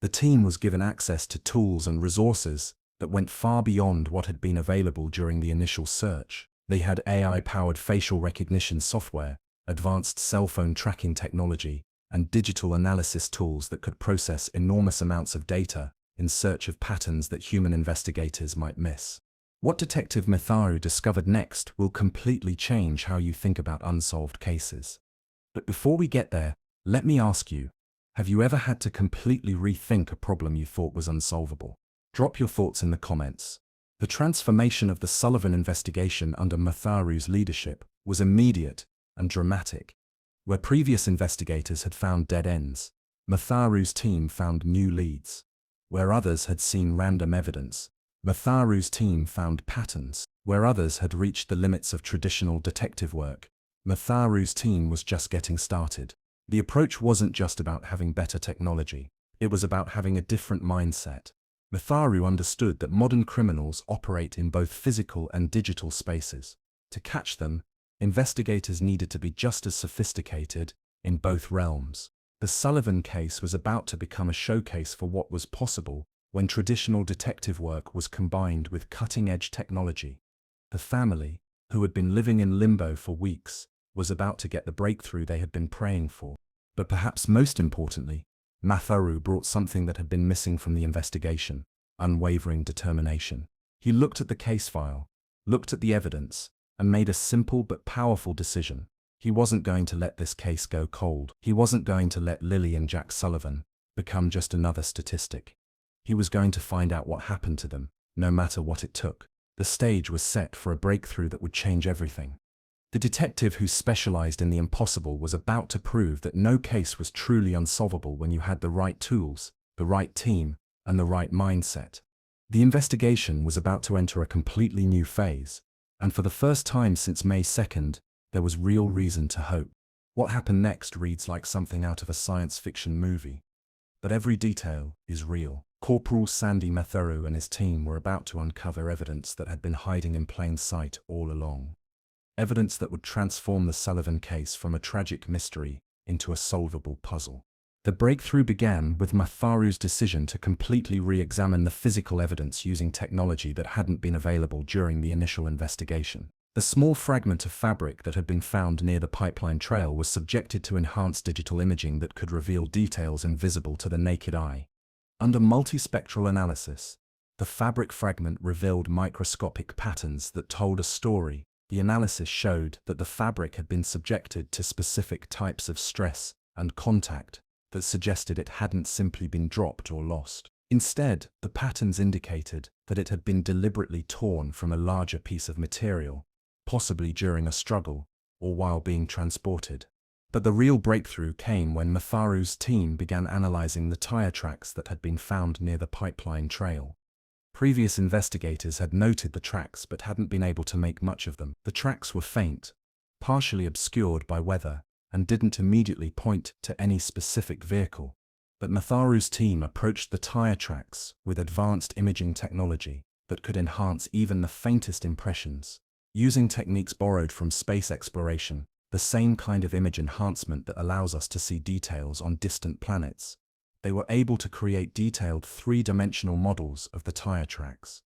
The team was given access to tools and resources that went far beyond what had been available during the initial search. They had AI-powered facial recognition software, advanced cell phone tracking technology, and digital analysis tools that could process enormous amounts of data in search of patterns that human investigators might miss. What Detective Matharu discovered next will completely change how you think about unsolved cases. But before we get there, let me ask you, have you ever had to completely rethink a problem you thought was unsolvable? Drop your thoughts in the comments. The transformation of the Sullivan investigation under Matharu's leadership was immediate and dramatic. Where previous investigators had found dead ends, Matharu's team found new leads. Where others had seen random evidence, Matharu's team found patterns. Where others had reached the limits of traditional detective work, Matharu's team was just getting started. The approach wasn't just about having better technology, it was about having a different mindset. Matharu understood that modern criminals operate in both physical and digital spaces. To catch them, investigators needed to be just as sophisticated in both realms. The Sullivan case was about to become a showcase for what was possible when traditional detective work was combined with cutting-edge technology. The family, who had been living in limbo for weeks, was about to get the breakthrough they had been praying for. But perhaps most importantly, Matharu brought something that had been missing from the investigation: unwavering determination. He looked at the case file, looked at the evidence, and made a simple but powerful decision. He wasn't going to let this case go cold. He wasn't going to let Lily and Jack Sullivan become just another statistic. He was going to find out what happened to them, no matter what it took. The stage was set for a breakthrough that would change everything. The detective who specialized in the impossible was about to prove that no case was truly unsolvable when you had the right tools, the right team, and the right mindset. The investigation was about to enter a completely new phase, and for the first time since May 2nd, there was real reason to hope. What happened next reads like something out of a science fiction movie. But every detail is real. Corporal Sandy Matharu and his team were about to uncover evidence that had been hiding in plain sight all along. Evidence that would transform the Sullivan case from a tragic mystery into a solvable puzzle. The breakthrough began with Matharu's decision to completely re-examine the physical evidence using technology that hadn't been available during the initial investigation. The small fragment of fabric that had been found near the pipeline trail was subjected to enhanced digital imaging that could reveal details invisible to the naked eye. Under multispectral analysis, the fabric fragment revealed microscopic patterns that told a story. The analysis showed that the fabric had been subjected to specific types of stress and contact that suggested it hadn't simply been dropped or lost. Instead, the patterns indicated that it had been deliberately torn from a larger piece of material, possibly during a struggle or while being transported. But the real breakthrough came when Matharu's team began analyzing the tire tracks that had been found near the pipeline trail. Previous investigators had noted the tracks but hadn't been able to make much of them. The tracks were faint, partially obscured by weather, and didn't immediately point to any specific vehicle. But Matharu's team approached the tire tracks with advanced imaging technology that could enhance even the faintest impressions. Using techniques borrowed from space exploration, the same kind of image enhancement that allows us to see details on distant planets, they were able to create detailed three-dimensional models of the tire tracks.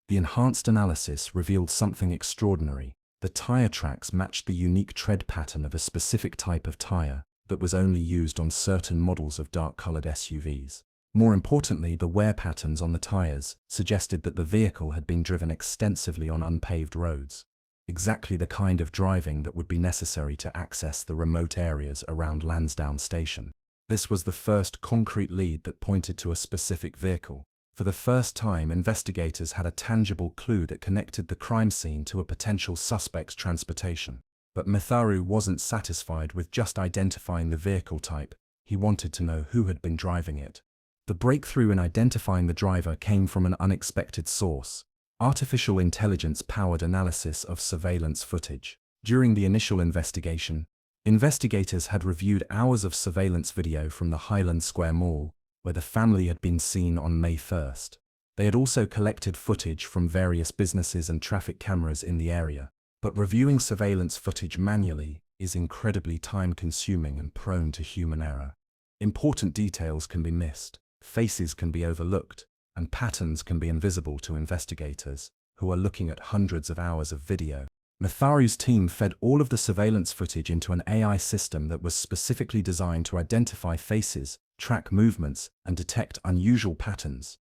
The enhanced analysis revealed something extraordinary. The tire tracks matched the unique tread pattern of a specific type of tire that was only used on certain models of dark-colored SUVs. More importantly, the wear patterns on the tires suggested that the vehicle had been driven extensively on unpaved roads. Exactly the kind of driving that would be necessary to access the remote areas around Lansdowne Station. This was the first concrete lead that pointed to a specific vehicle. For the first time, investigators had a tangible clue that connected the crime scene to a potential suspect's transportation. But Matharu wasn't satisfied with just identifying the vehicle type. He wanted to know who had been driving it. The breakthrough in identifying the driver came from an unexpected source: artificial intelligence-powered analysis of surveillance footage. During the initial investigation, investigators had reviewed hours of surveillance video from the Highland Square Mall, where the family had been seen on May 1st. They had also collected footage from various businesses and traffic cameras in the area. But reviewing surveillance footage manually is incredibly time-consuming and prone to human error. Important details can be missed, faces can be overlooked, and patterns can be invisible to investigators, who are looking at hundreds of hours of video. Matharu's team fed all of the surveillance footage into an AI system that was specifically designed to identify faces, track movements, and detect unusual patterns.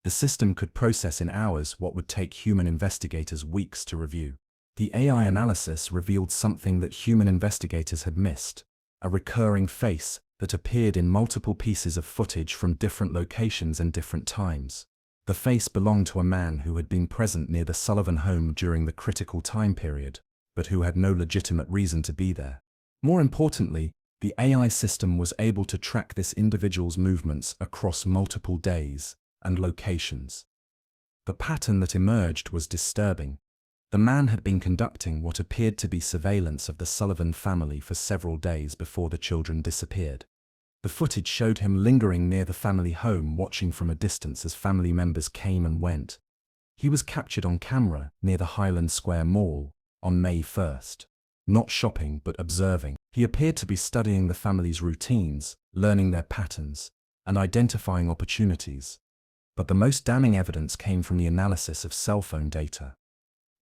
The system could process in hours what would take human investigators weeks to review. The AI analysis revealed something that human investigators had missed: a recurring face that appeared in multiple pieces of footage from different locations and different times. The face belonged to a man who had been present near the Sullivan home during the critical time period, but who had no legitimate reason to be there. More importantly, the AI system was able to track this individual's movements across multiple days and locations. The pattern that emerged was disturbing. The man had been conducting what appeared to be surveillance of the Sullivan family for several days before the children disappeared. The footage showed him lingering near the family home, watching from a distance as family members came and went. He was captured on camera near the Highland Square Mall on May 1st. Not shopping, but observing. He appeared to be studying the family's routines, learning their patterns, and identifying opportunities. But the most damning evidence came from the analysis of cell phone data.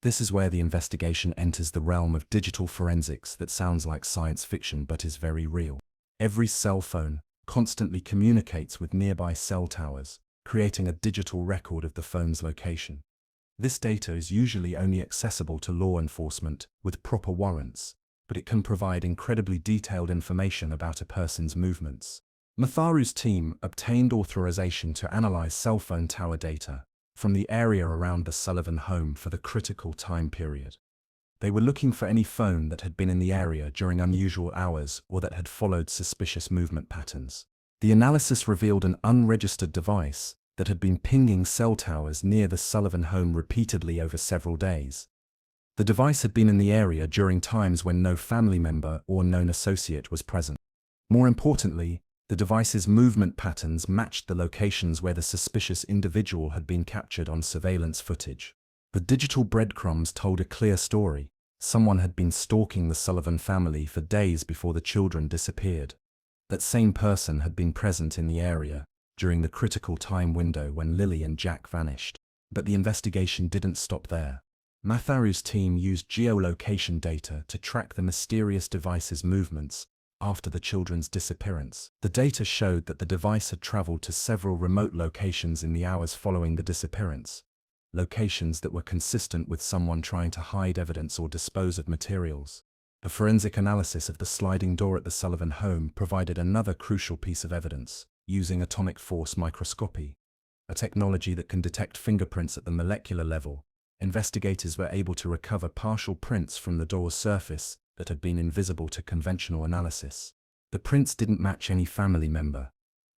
This is where the investigation enters the realm of digital forensics that sounds like science fiction but is very real. Every cell phone constantly communicates with nearby cell towers, creating a digital record of the phone's location. This data is usually only accessible to law enforcement with proper warrants, but it can provide incredibly detailed information about a person's movements. Matharu's team obtained authorization to analyze cell phone tower data from the area around the Sullivan home for the critical time period. They were looking for any phone that had been in the area during unusual hours or that had followed suspicious movement patterns. The analysis revealed an unregistered device that had been pinging cell towers near the Sullivan home repeatedly over several days. The device had been in the area during times when no family member or known associate was present. More importantly, the The device's movement patterns matched the locations where the suspicious individual had been captured on surveillance footage. The digital breadcrumbs told a clear story. Someone had been stalking the Sullivan family for days before the children disappeared. That same person had been present in the area during the critical time window when Lily and Jack vanished. But the investigation didn't stop there. Matharu's team used geolocation data to track the mysterious device's movements after the children's disappearance. The data showed that the device had traveled to several remote locations in the hours following the disappearance, locations that were consistent with someone trying to hide evidence or dispose of materials. The forensic analysis of the sliding door at the Sullivan home provided another crucial piece of evidence, using atomic force microscopy, a technology that can detect fingerprints at the molecular level. Investigators were able to recover partial prints from the door's surface that had been invisible to conventional analysis. The prints didn't match any family member.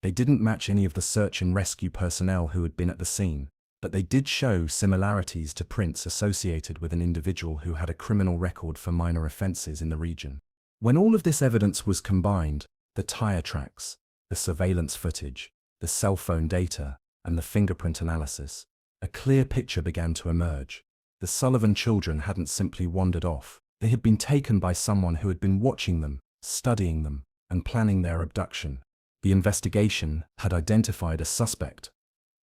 They didn't match any of the search and rescue personnel who had been at the scene, but they did show similarities to prints associated with an individual who had a criminal record for minor offenses in the region. When all of this evidence was combined, the tire tracks, the surveillance footage, the cell phone data, and the fingerprint analysis, a clear picture began to emerge. The Sullivan children hadn't simply wandered off. They had been taken by someone who had been watching them, studying them, and planning their abduction. The investigation had identified a suspect.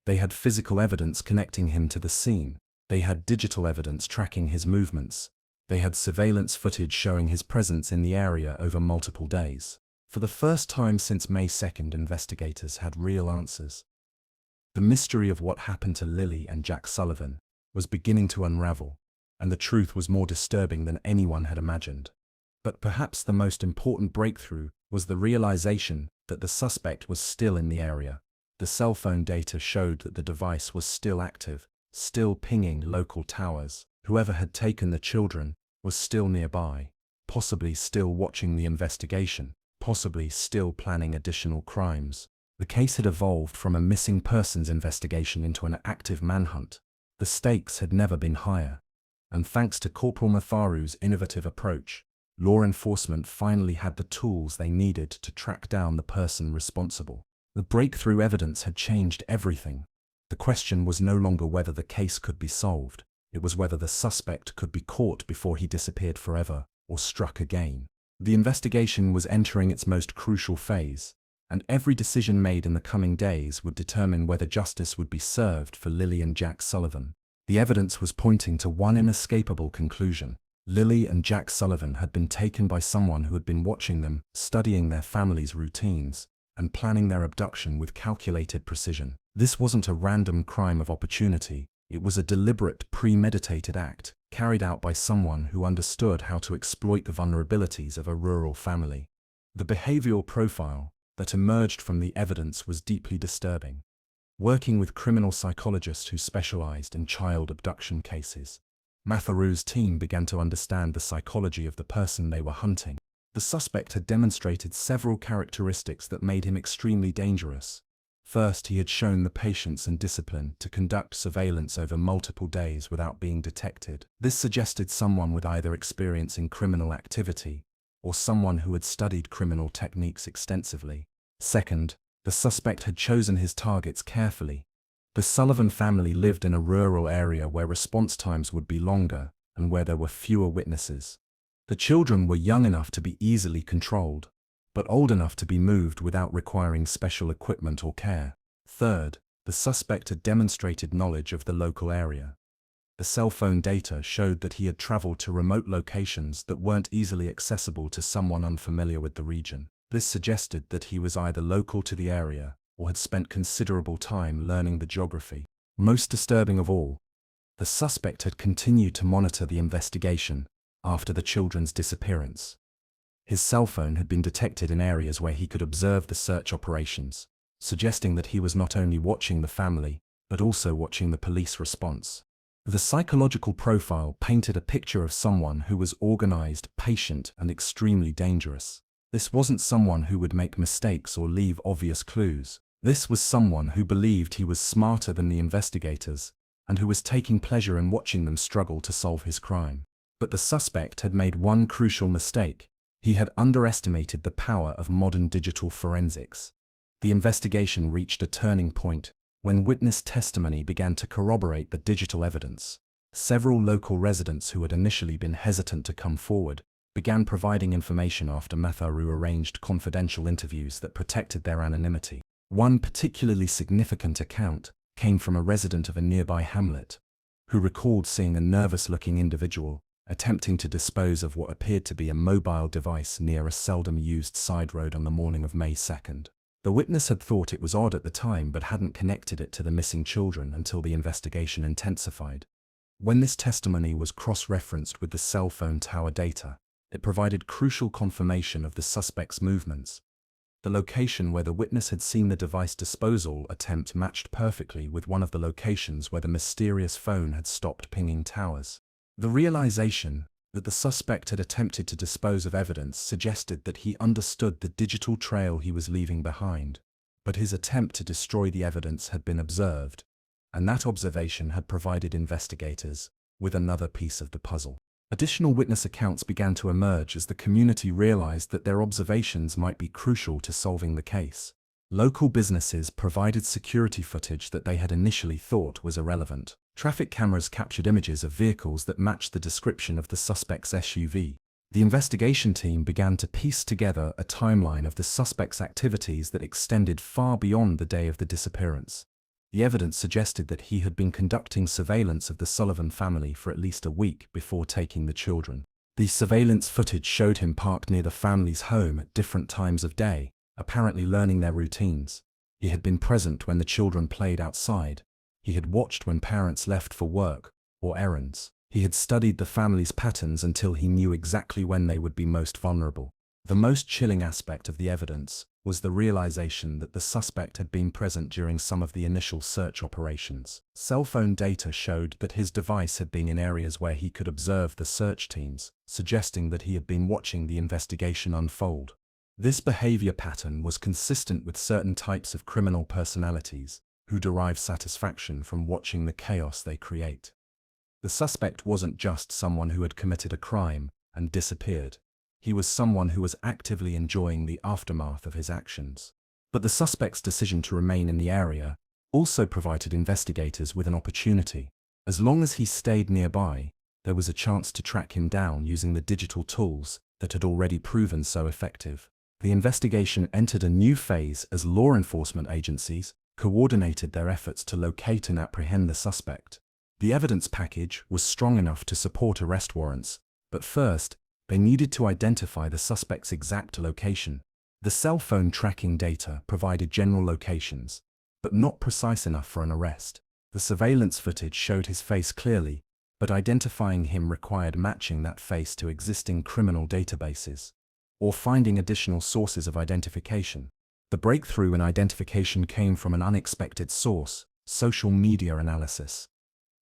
They had physical evidence connecting him to the scene. They had digital evidence tracking his movements. They had surveillance footage showing his presence in the area over multiple days. For the first time since May 2nd, investigators had real answers. The mystery of what happened to Lily and Jack Sullivan was beginning to unravel, and the truth was more disturbing than anyone had imagined. But perhaps the most important breakthrough was the realization that the suspect was still in the area. The cell phone data showed that the device was still active, still pinging local towers. Whoever had taken the children was still nearby, possibly still watching the investigation, possibly still planning additional crimes. The case had evolved from a missing persons investigation into an active manhunt. The stakes had never been higher. And thanks to Corporal Matharu's innovative approach, law enforcement finally had the tools they needed to track down the person responsible. The breakthrough evidence had changed everything. The question was no longer whether the case could be solved. It was whether the suspect could be caught before he disappeared forever or struck again. The investigation was entering its most crucial phase, and every decision made in the coming days would determine whether justice would be served for Lily and Jack Sullivan. The evidence was pointing to one inescapable conclusion. Lily and Jack Sullivan had been taken by someone who had been watching them, studying their families' routines, and planning their abduction with calculated precision. This wasn't a random crime of opportunity. It was a deliberate, premeditated act, carried out by someone who understood how to exploit the vulnerabilities of a rural family. The behavioral profile that emerged from the evidence was deeply disturbing. Working with criminal psychologists who specialized in child abduction cases, Matharu's team began to understand the psychology of the person they were hunting. The suspect had demonstrated several characteristics that made him extremely dangerous. First, he had shown the patience and discipline to conduct surveillance over multiple days without being detected. This suggested someone with either experience in criminal activity or someone who had studied criminal techniques extensively. Second, the suspect had chosen his targets carefully. The Sullivan family lived in a rural area where response times would be longer and where there were fewer witnesses. The children were young enough to be easily controlled, but old enough to be moved without requiring special equipment or care. Third, the suspect had demonstrated knowledge of the local area. The cell phone data showed that he had traveled to remote locations that weren't easily accessible to someone unfamiliar with the region. This suggested that he was either local to the area or had spent considerable time learning the geography. Most disturbing of all, the suspect had continued to monitor the investigation after the children's disappearance. His cell phone had been detected in areas where he could observe the search operations, suggesting that he was not only watching the family, but also watching the police response. The psychological profile painted a picture of someone who was organized, patient, and extremely dangerous. This wasn't someone who would make mistakes or leave obvious clues. This was someone who believed he was smarter than the investigators, and who was taking pleasure in watching them struggle to solve his crime. But the suspect had made one crucial mistake. He had underestimated the power of modern digital forensics. The investigation reached a turning point when witness testimony began to corroborate the digital evidence. Several local residents who had initially been hesitant to come forward began providing information after Matharu arranged confidential interviews that protected their anonymity. One particularly significant account came from a resident of a nearby hamlet, who recalled seeing a nervous-looking individual attempting to dispose of what appeared to be a mobile device near a seldom-used side road on the morning of May 2nd. The witness had thought it was odd at the time but hadn't connected it to the missing children until the investigation intensified. When this testimony was cross-referenced with the cell phone tower data, it provided crucial confirmation of the suspect's movements. The location where the witness had seen the device disposal attempt matched perfectly with one of the locations where the mysterious phone had stopped pinging towers. The realization that the suspect had attempted to dispose of evidence suggested that he understood the digital trail he was leaving behind, but his attempt to destroy the evidence had been observed, and that observation had provided investigators with another piece of the puzzle. Additional witness accounts began to emerge as the community realized that their observations might be crucial to solving the case. Local businesses provided security footage that they had initially thought was irrelevant. Traffic cameras captured images of vehicles that matched the description of the suspect's SUV. The investigation team began to piece together a timeline of the suspect's activities that extended far beyond the day of the disappearance. The evidence suggested that he had been conducting surveillance of the Sullivan family for at least a week before taking the children. The surveillance footage showed him parked near the family's home at different times of day, apparently learning their routines. He had been present when the children played outside. He had watched when parents left for work or errands. He had studied the family's patterns until he knew exactly when they would be most vulnerable. The most chilling aspect of the evidence was the realization that the suspect had been present during some of the initial search operations. Cell phone data showed that his device had been in areas where he could observe the search teams, suggesting that he had been watching the investigation unfold. This behavior pattern was consistent with certain types of criminal personalities who derive satisfaction from watching the chaos they create. The suspect wasn't just someone who had committed a crime and disappeared. He was someone who was actively enjoying the aftermath of his actions. But the suspect's decision to remain in the area also provided investigators with an opportunity. As long as he stayed nearby, there was a chance to track him down using the digital tools that had already proven so effective. The investigation entered a new phase as law enforcement agencies coordinated their efforts to locate and apprehend the suspect. The evidence package was strong enough to support arrest warrants, but first, they needed to identify the suspect's exact location. The cell phone tracking data provided general locations, but not precise enough for an arrest. The surveillance footage showed his face clearly, but identifying him required matching that face to existing criminal databases, or finding additional sources of identification. The breakthrough in identification came from an unexpected source: social media analysis.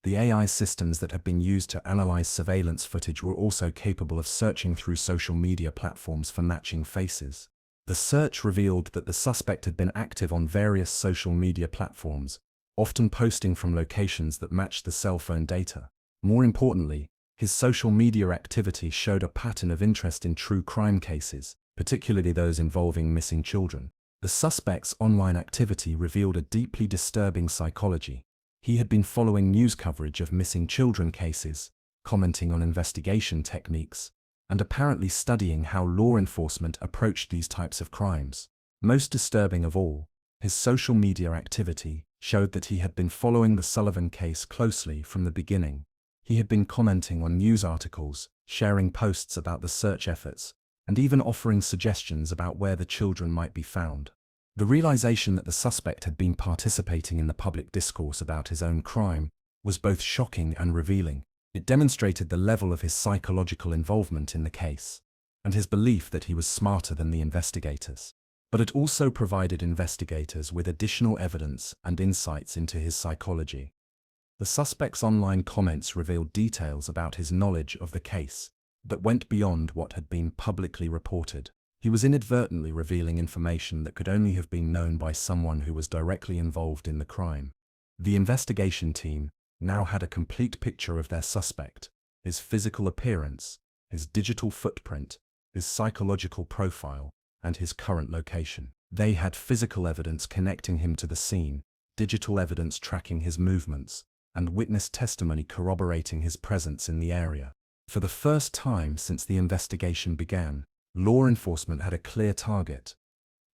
The AI systems that had been used to analyze surveillance footage were also capable of searching through social media platforms for matching faces. The search revealed that the suspect had been active on various social media platforms, often posting from locations that matched the cell phone data. More importantly, his social media activity showed a pattern of interest in true crime cases, particularly those involving missing children. The suspect's online activity revealed a deeply disturbing psychology. He had been following news coverage of missing children cases, commenting on investigation techniques, and apparently studying how law enforcement approached these types of crimes. Most disturbing of all, his social media activity showed that he had been following the Sullivan case closely from the beginning. He had been commenting on news articles, sharing posts about the search efforts, and even offering suggestions about where the children might be found. The realization that the suspect had been participating in the public discourse about his own crime was both shocking and revealing. It demonstrated the level of his psychological involvement in the case, and his belief that he was smarter than the investigators. But it also provided investigators with additional evidence and insights into his psychology. The suspect's online comments revealed details about his knowledge of the case that went beyond what had been publicly reported. He was inadvertently revealing information that could only have been known by someone who was directly involved in the crime. The investigation team now had a complete picture of their suspect: his physical appearance, his digital footprint, his psychological profile, and his current location. They had physical evidence connecting him to the scene, digital evidence tracking his movements, and witness testimony corroborating his presence in the area. For the first time since the investigation began, law enforcement had a clear target.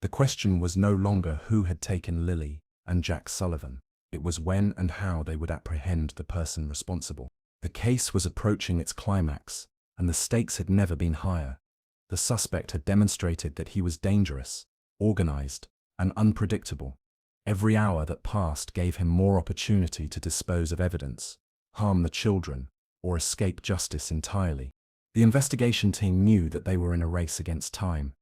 The question was no longer who had taken Lily and Jack Sullivan. It was when and how they would apprehend the person responsible. The case was approaching its climax, and the stakes had never been higher. The suspect had demonstrated that he was dangerous, organized, and unpredictable. Every hour that passed gave him more opportunity to dispose of evidence, harm the children, or escape justice entirely. The investigation team knew that they were in a race against time.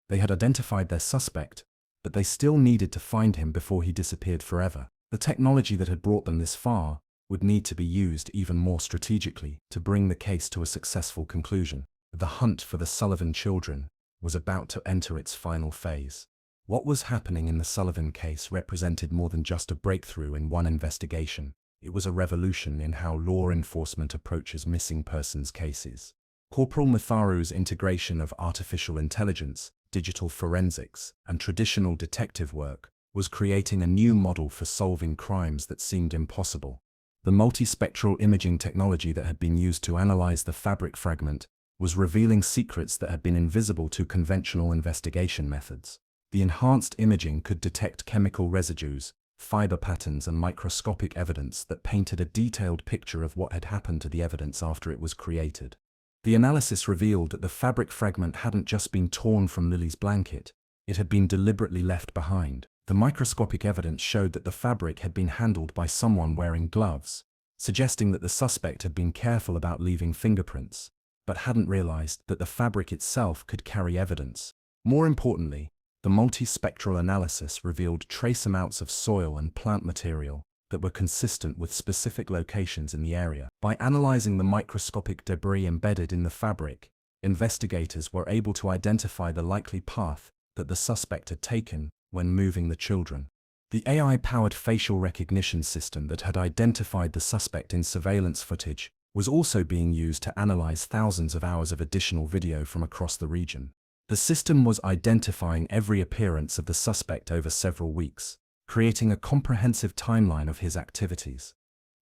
They had identified their suspect, but they still needed to find him before he disappeared forever. The technology that had brought them this far would need to be used even more strategically to bring the case to a successful conclusion. The hunt for the Sullivan children was about to enter its final phase. What was happening in the Sullivan case represented more than just a breakthrough in one investigation. It was a revolution in how law enforcement approaches missing persons cases. Corporal Matharu's integration of artificial intelligence, digital forensics, and traditional detective work was creating a new model for solving crimes that seemed impossible. The multispectral imaging technology that had been used to analyze the fabric fragment was revealing secrets that had been invisible to conventional investigation methods. The enhanced imaging could detect chemical residues, fiber patterns, and microscopic evidence that painted a detailed picture of what had happened to the evidence after it was created. The analysis revealed that the fabric fragment hadn't just been torn from Lily's blanket, it had been deliberately left behind. The microscopic evidence showed that the fabric had been handled by someone wearing gloves, suggesting that the suspect had been careful about leaving fingerprints, but hadn't realized that the fabric itself could carry evidence. More importantly, the multispectral analysis revealed trace amounts of soil and plant material that were consistent with specific locations in the area. By analyzing the microscopic debris embedded in the fabric, investigators were able to identify the likely path that the suspect had taken when moving the children. The AI-powered facial recognition system that had identified the suspect in surveillance footage was also being used to analyze thousands of hours of additional video from across the region. The system was identifying every appearance of the suspect over several weeks, creating a comprehensive timeline of his activities.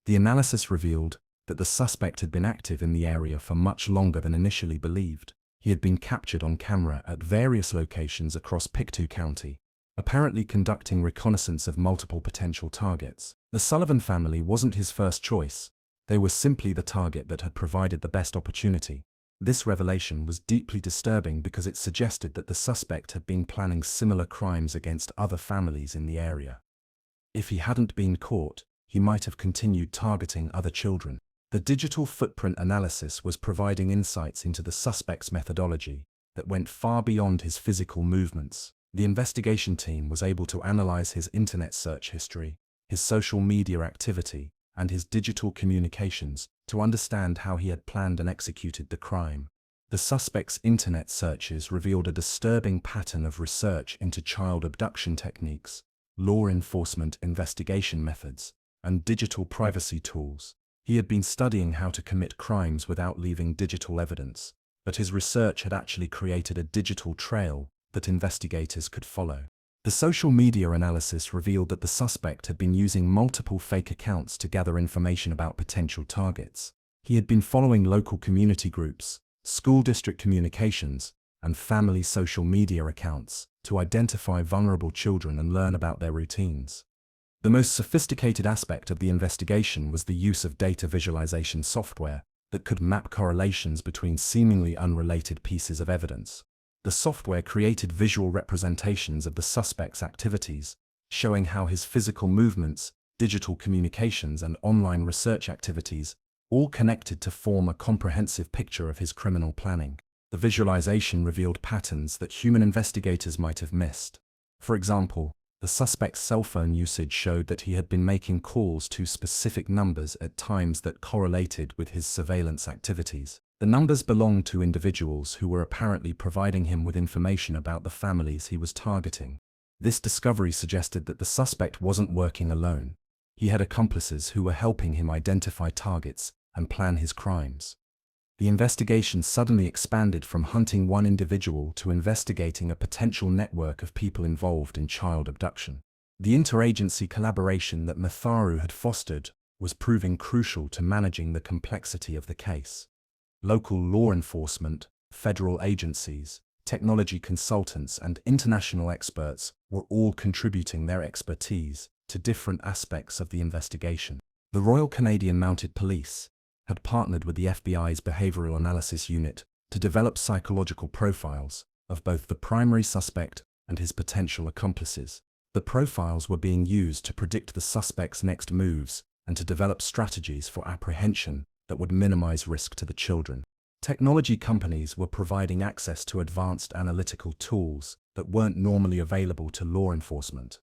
The analysis revealed that the suspect had been active in the area for much longer than initially believed. He had been captured on camera at various locations across Pictou County, apparently conducting reconnaissance of multiple potential targets. The Sullivan family wasn't his first choice. They were simply the target that had provided the best opportunity. This revelation was deeply disturbing because it suggested that the suspect had been planning similar crimes against other families in the area. If he hadn't been caught, he might have continued targeting other children. The digital footprint analysis was providing insights into the suspect's methodology that went far beyond his physical movements. The investigation team was able to analyze his internet search history, his social media activity, and his digital communications to understand how he had planned and executed the crime. The suspect's internet searches revealed a disturbing pattern of research into child abduction techniques, law enforcement investigation methods, and digital privacy tools. He had been studying how to commit crimes without leaving digital evidence, but his research had actually created a digital trail that investigators could follow. The social media analysis revealed that the suspect had been using multiple fake accounts to gather information about potential targets. He had been following local community groups, school district communications, and family social media accounts to identify vulnerable children and learn about their routines. The most sophisticated aspect of the investigation was the use of data visualization software that could map correlations between seemingly unrelated pieces of evidence. The software created visual representations of the suspect's activities, showing how his physical movements, digital communications, and online research activities all connected to form a comprehensive picture of his criminal planning. The visualization revealed patterns that human investigators might have missed. For example, the suspect's cell phone usage showed that he had been making calls to specific numbers at times that correlated with his surveillance activities. The numbers belonged to individuals who were apparently providing him with information about the families he was targeting. This discovery suggested that the suspect wasn't working alone. He had accomplices who were helping him identify targets and plan his crimes. The investigation suddenly expanded from hunting one individual to investigating a potential network of people involved in child abduction. The interagency collaboration that Matharu had fostered was proving crucial to managing the complexity of the case. Local law enforcement, federal agencies, technology consultants, and international experts were all contributing their expertise to different aspects of the investigation. The Royal Canadian Mounted Police had partnered with the FBI's Behavioral Analysis Unit to develop psychological profiles of both the primary suspect and his potential accomplices. The profiles were being used to predict the suspect's next moves and to develop strategies for apprehension that would minimize risk to the children. Technology companies were providing access to advanced analytical tools that weren't normally available to law enforcement.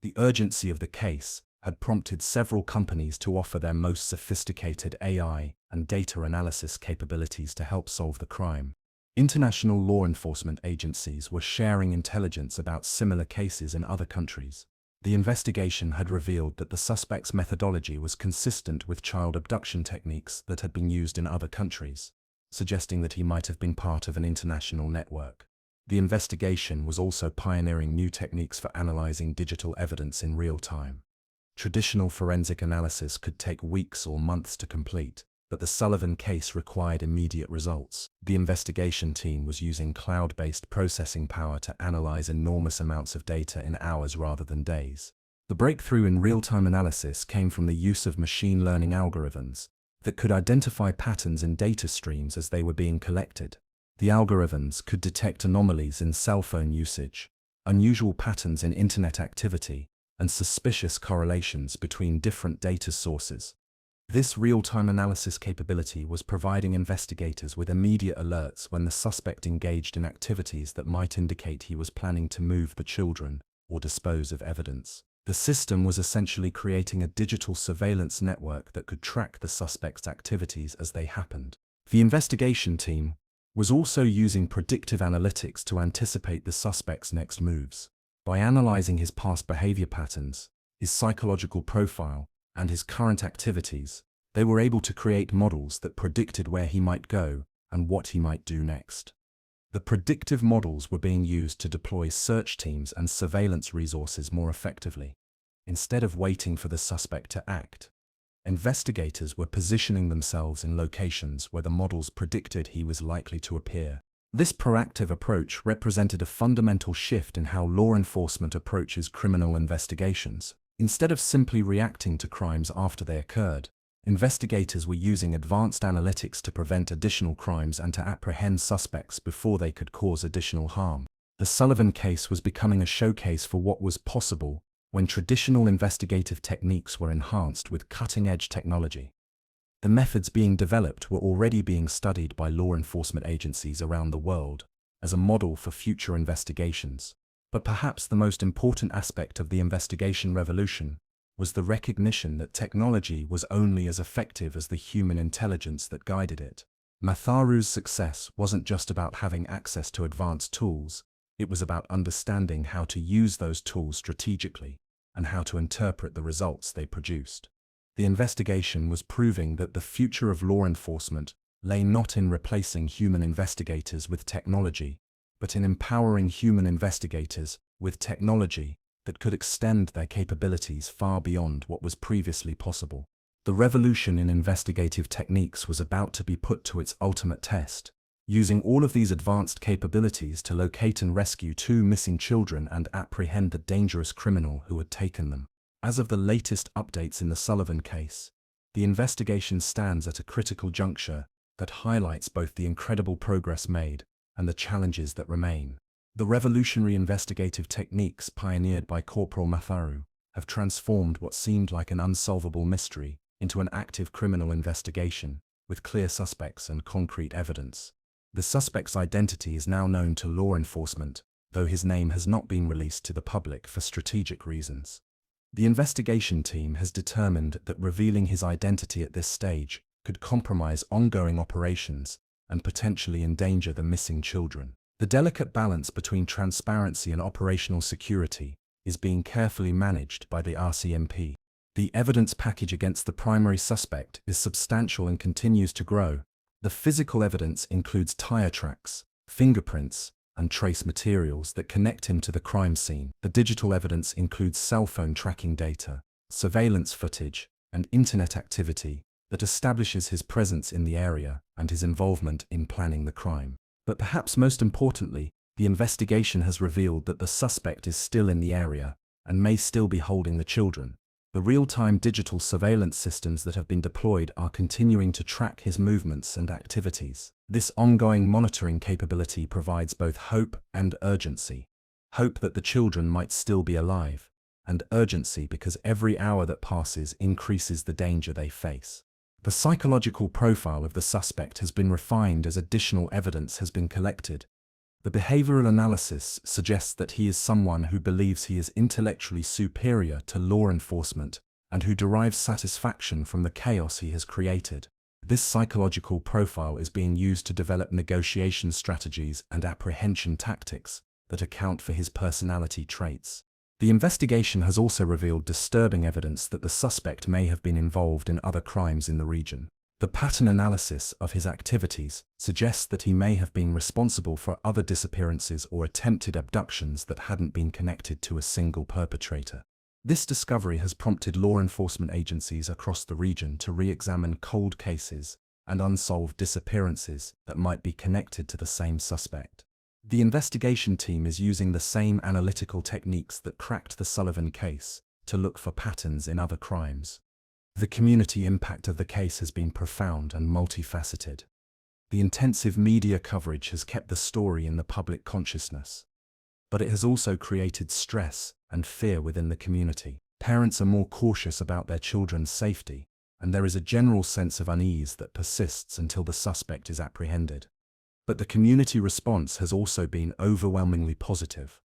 The urgency of the case had prompted several companies to offer their most sophisticated AI and data analysis capabilities to help solve the crime. International law enforcement agencies were sharing intelligence about similar cases in other countries. The investigation had revealed that the suspect's methodology was consistent with child abduction techniques that had been used in other countries, suggesting that he might have been part of an international network. The investigation was also pioneering new techniques for analyzing digital evidence in real time. Traditional forensic analysis could take weeks or months to complete, but the Sullivan case required immediate results. The investigation team was using cloud-based processing power to analyze enormous amounts of data in hours rather than days. The breakthrough in real-time analysis came from the use of machine learning algorithms that could identify patterns in data streams as they were being collected. The algorithms could detect anomalies in cell phone usage, unusual patterns in internet activity, and suspicious correlations between different data sources. This real-time analysis capability was providing investigators with immediate alerts when the suspect engaged in activities that might indicate he was planning to move the children or dispose of evidence. The system was essentially creating a digital surveillance network that could track the suspect's activities as they happened. The investigation team was also using predictive analytics to anticipate the suspect's next moves. By analyzing his past behavior patterns, his psychological profile, and his current activities, they were able to create models that predicted where he might go and what he might do next. The predictive models were being used to deploy search teams and surveillance resources more effectively. Instead of waiting for the suspect to act, investigators were positioning themselves in locations where the models predicted he was likely to appear. This proactive approach represented a fundamental shift in how law enforcement approaches criminal investigations. Instead of simply reacting to crimes after they occurred, investigators were using advanced analytics to prevent additional crimes and to apprehend suspects before they could cause additional harm. The Sullivan case was becoming a showcase for what was possible when traditional investigative techniques were enhanced with cutting-edge technology. The methods being developed were already being studied by law enforcement agencies around the world as a model for future investigations. But perhaps the most important aspect of the investigation revolution was the recognition that technology was only as effective as the human intelligence that guided it. Matharu's success wasn't just about having access to advanced tools, it was about understanding how to use those tools strategically and how to interpret the results they produced. The investigation was proving that the future of law enforcement lay not in replacing human investigators with technology, but in empowering human investigators with technology that could extend their capabilities far beyond what was previously possible. The revolution in investigative techniques was about to be put to its ultimate test, using all of these advanced capabilities to locate and rescue 2 missing children and apprehend the dangerous criminal who had taken them. As of the latest updates in the Sullivan case, the investigation stands at a critical juncture that highlights both the incredible progress made and the challenges that remain. The revolutionary investigative techniques pioneered by Corporal Matharu have transformed what seemed like an unsolvable mystery into an active criminal investigation with clear suspects and concrete evidence. The suspect's identity is now known to law enforcement, though his name has not been released to the public for strategic reasons. The investigation team has determined that revealing his identity at this stage could compromise ongoing operations and potentially endanger the missing children. The delicate balance between transparency and operational security is being carefully managed by the RCMP. The evidence package against the primary suspect is substantial and continues to grow, The physical evidence includes tire tracks, fingerprints, and trace materials that connect him to the crime scene. The digital evidence includes cell phone tracking data, surveillance footage, and internet activity that establishes his presence in the area and his involvement in planning the crime. But perhaps most importantly, the investigation has revealed that the suspect is still in the area and may still be holding the children. The real-time digital surveillance systems that have been deployed are continuing to track his movements and activities. This ongoing monitoring capability provides both hope and urgency. Hope that the children might still be alive, and urgency because every hour that passes increases the danger they face. The psychological profile of the suspect has been refined as additional evidence has been collected. The behavioral analysis suggests that he is someone who believes he is intellectually superior to law enforcement and who derives satisfaction from the chaos he has created. This psychological profile is being used to develop negotiation strategies and apprehension tactics that account for his personality traits. The investigation has also revealed disturbing evidence that the suspect may have been involved in other crimes in the region. The pattern analysis of his activities suggests that he may have been responsible for other disappearances or attempted abductions that hadn't been connected to a single perpetrator. This discovery has prompted law enforcement agencies across the region to re-examine cold cases and unsolved disappearances that might be connected to the same suspect. The investigation team is using the same analytical techniques that cracked the Sullivan case to look for patterns in other crimes. The community impact of the case has been profound and multifaceted. The intensive media coverage has kept the story in the public consciousness. But it has also created stress and fear within the community. Parents are more cautious about their children's safety, and there is a general sense of unease that persists until the suspect is apprehended. But the community response has also been overwhelmingly positive.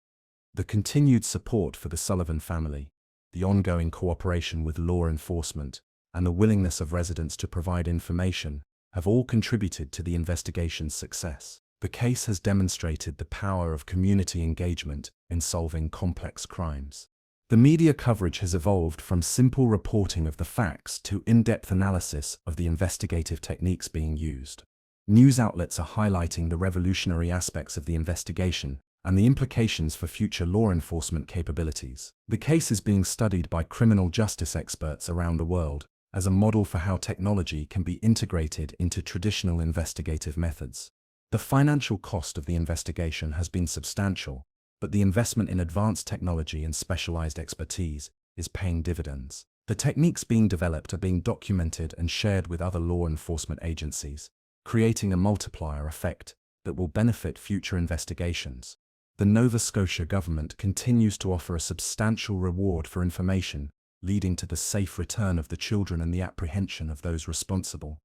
The continued support for the Sullivan family, the ongoing cooperation with law enforcement, and the willingness of residents to provide information have all contributed to the investigation's success. The case has demonstrated the power of community engagement in solving complex crimes. The media coverage has evolved from simple reporting of the facts to in-depth analysis of the investigative techniques being used. News outlets are highlighting the revolutionary aspects of the investigation and the implications for future law enforcement capabilities. The case is being studied by criminal justice experts around the world as a model for how technology can be integrated into traditional investigative methods. The financial cost of the investigation has been substantial, but the investment in advanced technology and specialized expertise is paying dividends. The techniques being developed are being documented and shared with other law enforcement agencies, creating a multiplier effect that will benefit future investigations. The Nova Scotia government continues to offer a substantial reward for information, leading to the safe return of the children and the apprehension of those responsible.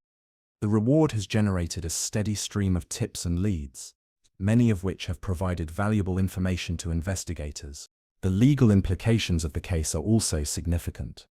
The reward has generated a steady stream of tips and leads, many of which have provided valuable information to investigators. The legal implications of the case are also significant.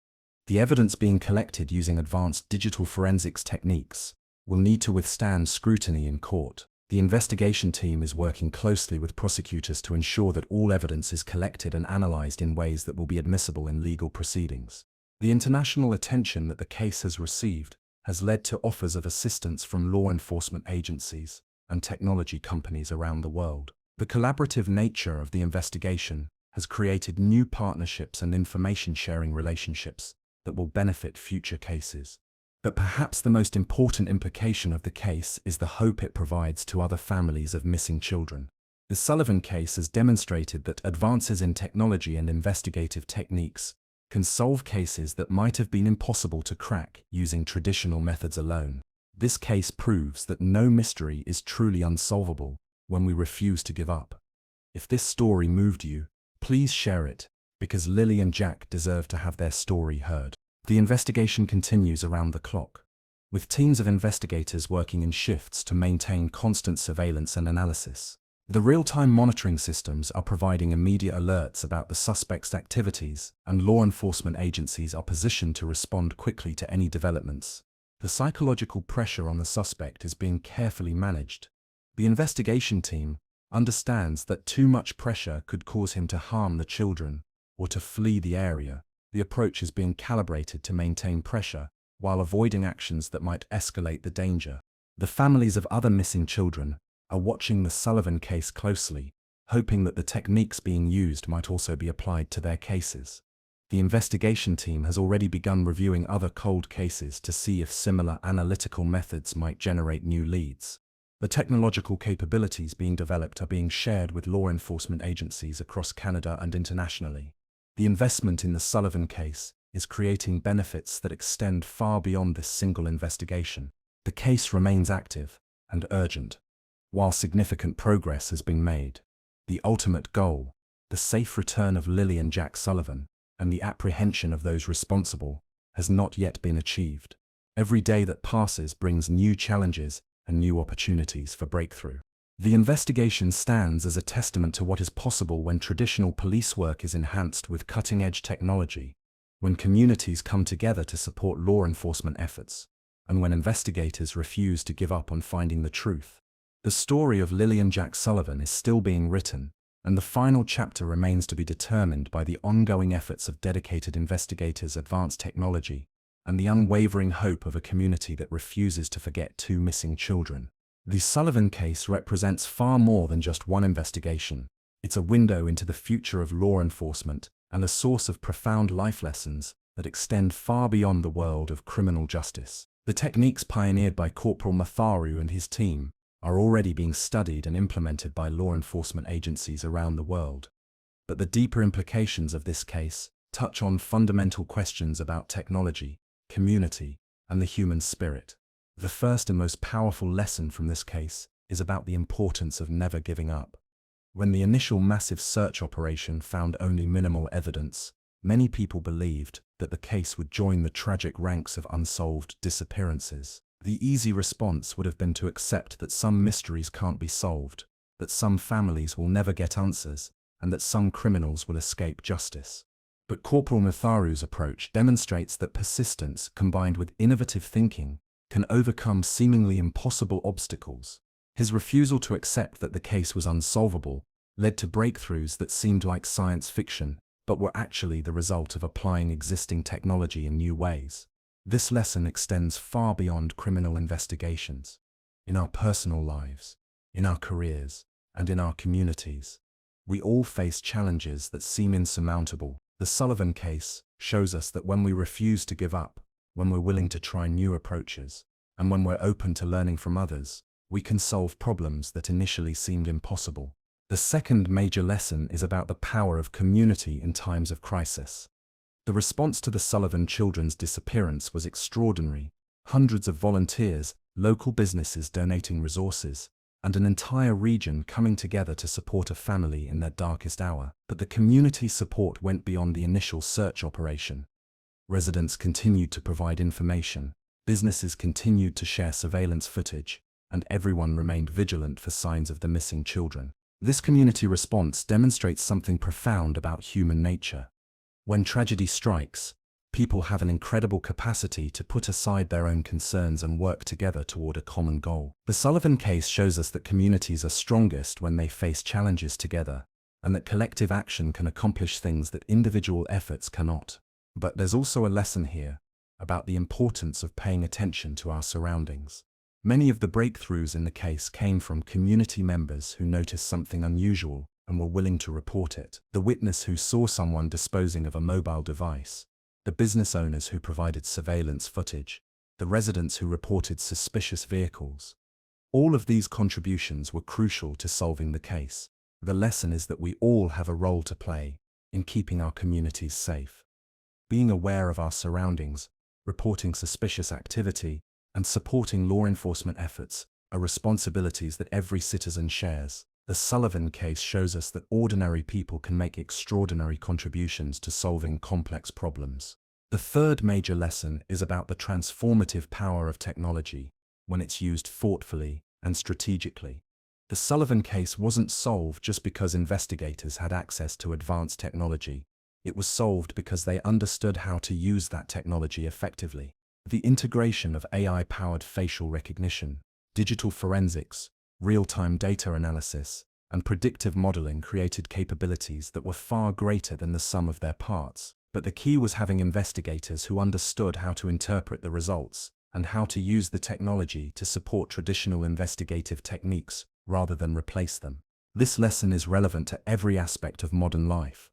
The evidence being collected using advanced digital forensics techniques will need to withstand scrutiny in court. The investigation team is working closely with prosecutors to ensure that all evidence is collected and analyzed in ways that will be admissible in legal proceedings. The international attention that the case has received has led to offers of assistance from law enforcement agencies and technology companies around the world. The collaborative nature of the investigation has created new partnerships and information-sharing relationships that will benefit future cases. But perhaps the most important implication of the case is the hope it provides to other families of missing children. The Sullivan case has demonstrated that advances in technology and investigative techniques can solve cases that might have been impossible to crack using traditional methods alone. This case proves that no mystery is truly unsolvable when we refuse to give up. If this story moved you, please share it, because Lily and Jack deserve to have their story heard. The investigation continues around the clock, with teams of investigators working in shifts to maintain constant surveillance and analysis. The real-time monitoring systems are providing immediate alerts about the suspect's activities, and law enforcement agencies are positioned to respond quickly to any developments. The psychological pressure on the suspect is being carefully managed. The investigation team understands that too much pressure could cause him to harm the children or to flee the area. The approach is being calibrated to maintain pressure while avoiding actions that might escalate the danger. The families of other missing children are watching the Sullivan case closely, hoping that the techniques being used might also be applied to their cases. The investigation team has already begun reviewing other cold cases to see if similar analytical methods might generate new leads. The technological capabilities being developed are being shared with law enforcement agencies across Canada and internationally. The investment in the Sullivan case is creating benefits that extend far beyond this single investigation. The case remains active and urgent. While significant progress has been made, the ultimate goal, the safe return of Lily and Jack Sullivan, and the apprehension of those responsible, has not yet been achieved. Every day that passes brings new challenges and new opportunities for breakthrough. The investigation stands as a testament to what is possible when traditional police work is enhanced with cutting-edge technology, when communities come together to support law enforcement efforts, and when investigators refuse to give up on finding the truth. The story of Lily and Jack Sullivan is still being written, and the final chapter remains to be determined by the ongoing efforts of dedicated investigators, advanced technology, and the unwavering hope of a community that refuses to forget two missing children. The Sullivan case represents far more than just one investigation. It's a window into the future of law enforcement and a source of profound life lessons that extend far beyond the world of criminal justice. The techniques pioneered by Corporal Matharu and his team are already being studied and implemented by law enforcement agencies around the world. But the deeper implications of this case touch on fundamental questions about technology, community, and the human spirit. The first and most powerful lesson from this case is about the importance of never giving up. When the initial massive search operation found only minimal evidence, many people believed that the case would join the tragic ranks of unsolved disappearances. The easy response would have been to accept that some mysteries can't be solved, that some families will never get answers, and that some criminals will escape justice. But Corporal Matharu's approach demonstrates that persistence, combined with innovative thinking, can overcome seemingly impossible obstacles. His refusal to accept that the case was unsolvable led to breakthroughs that seemed like science fiction, but were actually the result of applying existing technology in new ways. This lesson extends far beyond criminal investigations. In our personal lives, in our careers, and in our communities, we all face challenges that seem insurmountable. The Sullivan case shows us that when we refuse to give up, when we're willing to try new approaches, and when we're open to learning from others, we can solve problems that initially seemed impossible. The second major lesson is about the power of community in times of crisis. The response to the Sullivan children's disappearance was extraordinary. Hundreds of volunteers, local businesses donating resources, and an entire region coming together to support a family in their darkest hour. But the community support went beyond the initial search operation. Residents continued to provide information, businesses continued to share surveillance footage, and everyone remained vigilant for signs of the missing children. This community response demonstrates something profound about human nature. When tragedy strikes, people have an incredible capacity to put aside their own concerns and work together toward a common goal. The Sullivan case shows us that communities are strongest when they face challenges together, and that collective action can accomplish things that individual efforts cannot. But there's also a lesson here about the importance of paying attention to our surroundings. Many of the breakthroughs in the case came from community members who noticed something unusual and were willing to report it. The witness who saw someone disposing of a mobile device, the business owners who provided surveillance footage, the residents who reported suspicious vehicles. All of these contributions were crucial to solving the case. The lesson is that we all have a role to play in keeping our communities safe. Being aware of our surroundings, reporting suspicious activity, and supporting law enforcement efforts are responsibilities that every citizen shares. The Sullivan case shows us that ordinary people can make extraordinary contributions to solving complex problems. The third major lesson is about the transformative power of technology when it's used thoughtfully and strategically. The Sullivan case wasn't solved just because investigators had access to advanced technology. It was solved because they understood how to use that technology effectively. The integration of AI-powered facial recognition, digital forensics, real-time data analysis, and predictive modeling created capabilities that were far greater than the sum of their parts. But the key was having investigators who understood how to interpret the results and how to use the technology to support traditional investigative techniques rather than replace them. This lesson is relevant to every aspect of modern life.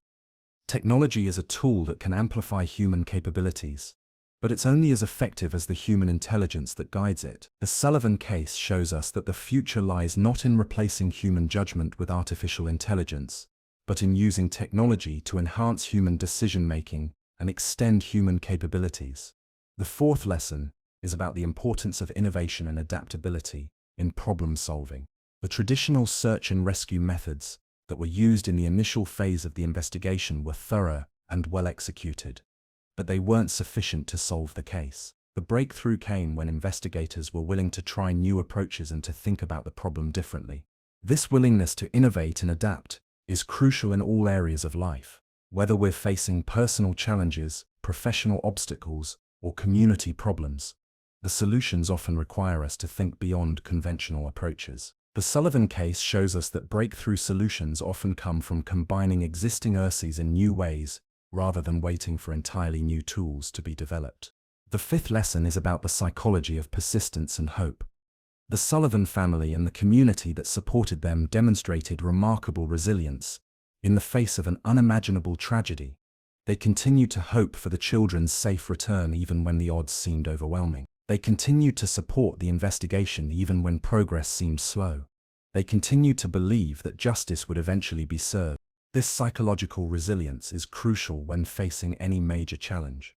Technology is a tool that can amplify human capabilities, but it's only as effective as the human intelligence that guides it. The Sullivan case shows us that the future lies not in replacing human judgment with artificial intelligence, but in using technology to enhance human decision-making and extend human capabilities. The fourth lesson is about the importance of innovation and adaptability in problem-solving. The traditional search and rescue methods that were used in the initial phase of the investigation were thorough and well executed, but they weren't sufficient to solve the case. The breakthrough came when investigators were willing to try new approaches and to think about the problem differently. This willingness to innovate and adapt is crucial in all areas of life. Whether we're facing personal challenges, professional obstacles, or community problems, the solutions often require us to think beyond conventional approaches. The Sullivan case shows us that breakthrough solutions often come from combining existing RCMPs in new ways, rather than waiting for entirely new tools to be developed. The fifth lesson is about the psychology of persistence and hope. The Sullivan family and the community that supported them demonstrated remarkable resilience in the face of an unimaginable tragedy. They continued to hope for the children's safe return even when the odds seemed overwhelming. They continued to support the investigation even when progress seemed slow. They continued to believe that justice would eventually be served. This psychological resilience is crucial when facing any major challenge.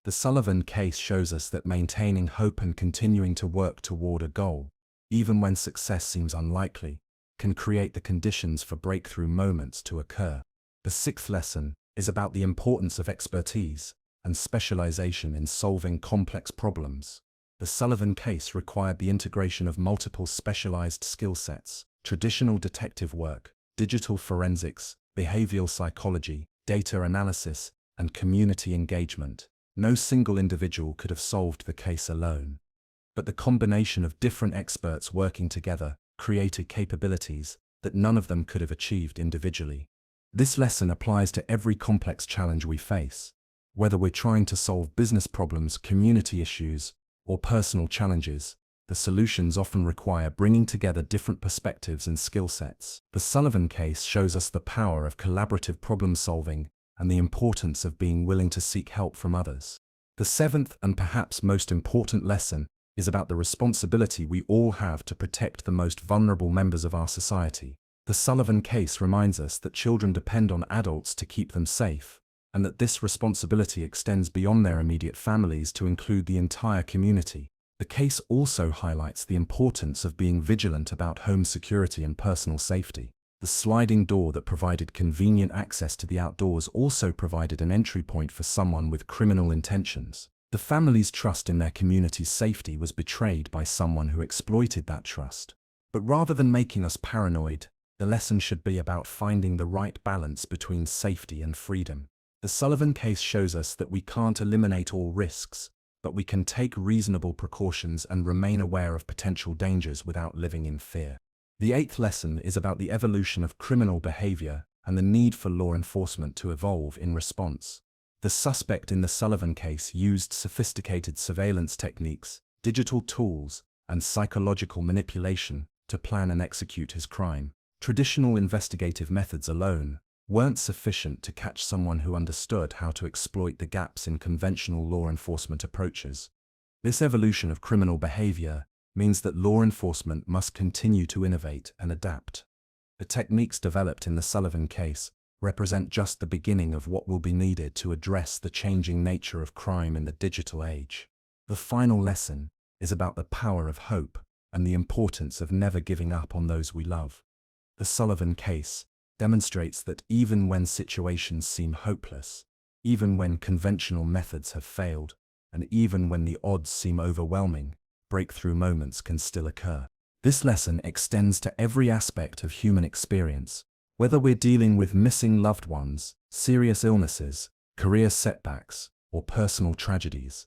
The Sullivan case shows us that maintaining hope and continuing to work toward a goal, even when success seems unlikely, can create the conditions for breakthrough moments to occur. The sixth lesson is about the importance of expertise and specialization in solving complex problems. The Sullivan case required the integration of multiple specialized skill sets: traditional detective work, digital forensics, behavioral psychology, data analysis, and community engagement. No single individual could have solved the case alone, but the combination of different experts working together created capabilities that none of them could have achieved individually. This lesson applies to every complex challenge we face. Whether we're trying to solve business problems, community issues, or personal challenges, the solutions often require bringing together different perspectives and skill sets. The Sullivan case shows us the power of collaborative problem-solving and the importance of being willing to seek help from others. The seventh and perhaps most important lesson is about the responsibility we all have to protect the most vulnerable members of our society. The Sullivan case reminds us that children depend on adults to keep them safe, and that this responsibility extends beyond their immediate families to include the entire community. The case also highlights the importance of being vigilant about home security and personal safety. The sliding door that provided convenient access to the outdoors also provided an entry point for someone with criminal intentions. The family's trust in their community's safety was betrayed by someone who exploited that trust. But rather than making us paranoid, the lesson should be about finding the right balance between safety and freedom. The Sullivan case shows us that we can't eliminate all risks, but we can take reasonable precautions and remain aware of potential dangers without living in fear. The eighth lesson is about the evolution of criminal behavior and the need for law enforcement to evolve in response. The suspect in the Sullivan case used sophisticated surveillance techniques, digital tools, and psychological manipulation to plan and execute his crime. Traditional investigative methods alone weren't sufficient to catch someone who understood how to exploit the gaps in conventional law enforcement approaches. This evolution of criminal behavior means that law enforcement must continue to innovate and adapt. The techniques developed in the Sullivan case represent just the beginning of what will be needed to address the changing nature of crime in the digital age. The final lesson is about the power of hope and the importance of never giving up on those we love. The Sullivan case demonstrates that even when situations seem hopeless, even when conventional methods have failed, and even when the odds seem overwhelming, breakthrough moments can still occur. This lesson extends to every aspect of human experience, whether we're dealing with missing loved ones, serious illnesses, career setbacks, or personal tragedies.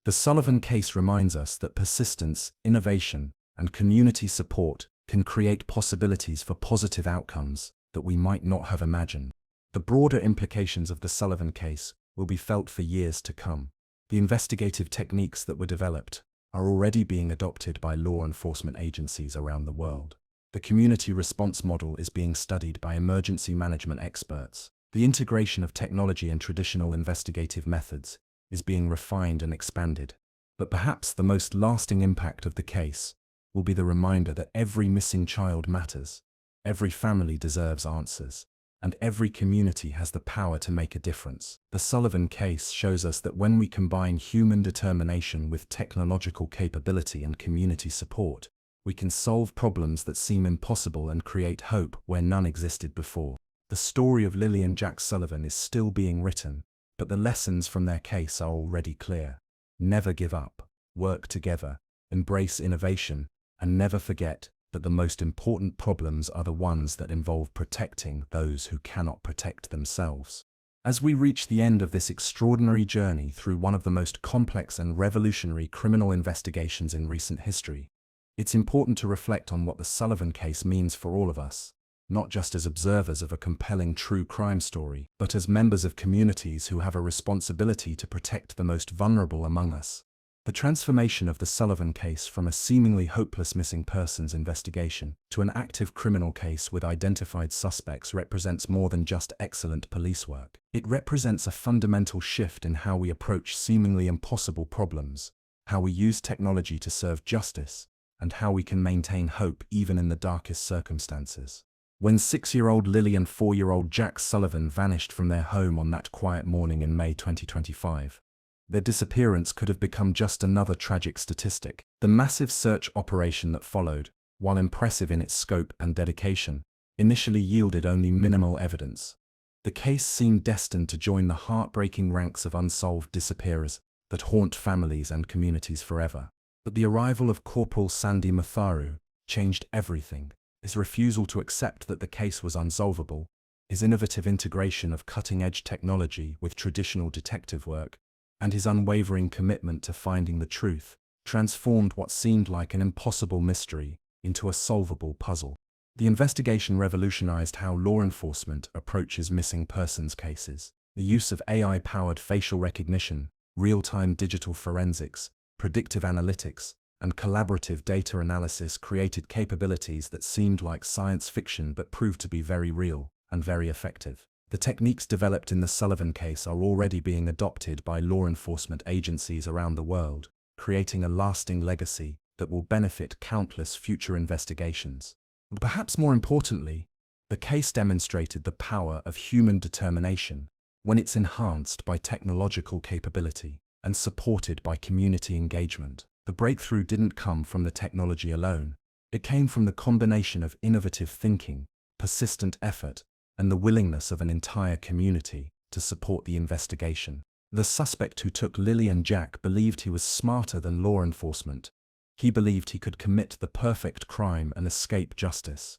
The Sullivan case reminds us that persistence, innovation, and community support can create possibilities for positive outcomes that we might not have imagined. The broader implications of the Sullivan case will be felt for years to come. The investigative techniques that were developed, are already being adopted by law enforcement agencies around the world. The community response model is being studied by emergency management experts. The integration of technology and traditional investigative methods is being refined and expanded. But perhaps the most lasting impact of the case will be the reminder that every missing child matters, every family deserves answers, and every community has the power to make a difference. The Sullivan case shows us that when we combine human determination with technological capability and community support, we can solve problems that seem impossible and create hope where none existed before. The story of Lily and Jack Sullivan is still being written, but the lessons from their case are already clear. Never give up, work together, embrace innovation, and never forget that the most important problems are the ones that involve protecting those who cannot protect themselves. As we reach the end of this extraordinary journey through one of the most complex and revolutionary criminal investigations in recent history, it's important to reflect on what the Sullivan case means for all of us, not just as observers of a compelling true crime story, but as members of communities who have a responsibility to protect the most vulnerable among us. The transformation of the Sullivan case from a seemingly hopeless missing persons investigation to an active criminal case with identified suspects represents more than just excellent police work. It represents a fundamental shift in how we approach seemingly impossible problems, how we use technology to serve justice, and how we can maintain hope even in the darkest circumstances. When 6-year-old Lily and 4-year-old Jack Sullivan vanished from their home on that quiet morning in May 2025, their disappearance could have become just another tragic statistic. The massive search operation that followed, while impressive in its scope and dedication, initially yielded only minimal evidence. The case seemed destined to join the heartbreaking ranks of unsolved disappearers that haunt families and communities forever. But the arrival of Corporal Sandy Matharu changed everything. His refusal to accept that the case was unsolvable, his innovative integration of cutting-edge technology with traditional detective work, and his unwavering commitment to finding the truth, transformed what seemed like an impossible mystery into a solvable puzzle. The investigation revolutionized how law enforcement approaches missing persons cases. The use of AI-powered facial recognition, real-time digital forensics, predictive analytics, and collaborative data analysis created capabilities that seemed like science fiction but proved to be very real and very effective. The techniques developed in the Sullivan case are already being adopted by law enforcement agencies around the world, creating a lasting legacy that will benefit countless future investigations. Perhaps more importantly, the case demonstrated the power of human determination when it's enhanced by technological capability and supported by community engagement. The breakthrough didn't come from the technology alone. It came from the combination of innovative thinking, persistent effort, and the willingness of an entire community to support the investigation. The suspect who took Lily and Jack believed he was smarter than law enforcement. He believed he could commit the perfect crime and escape justice.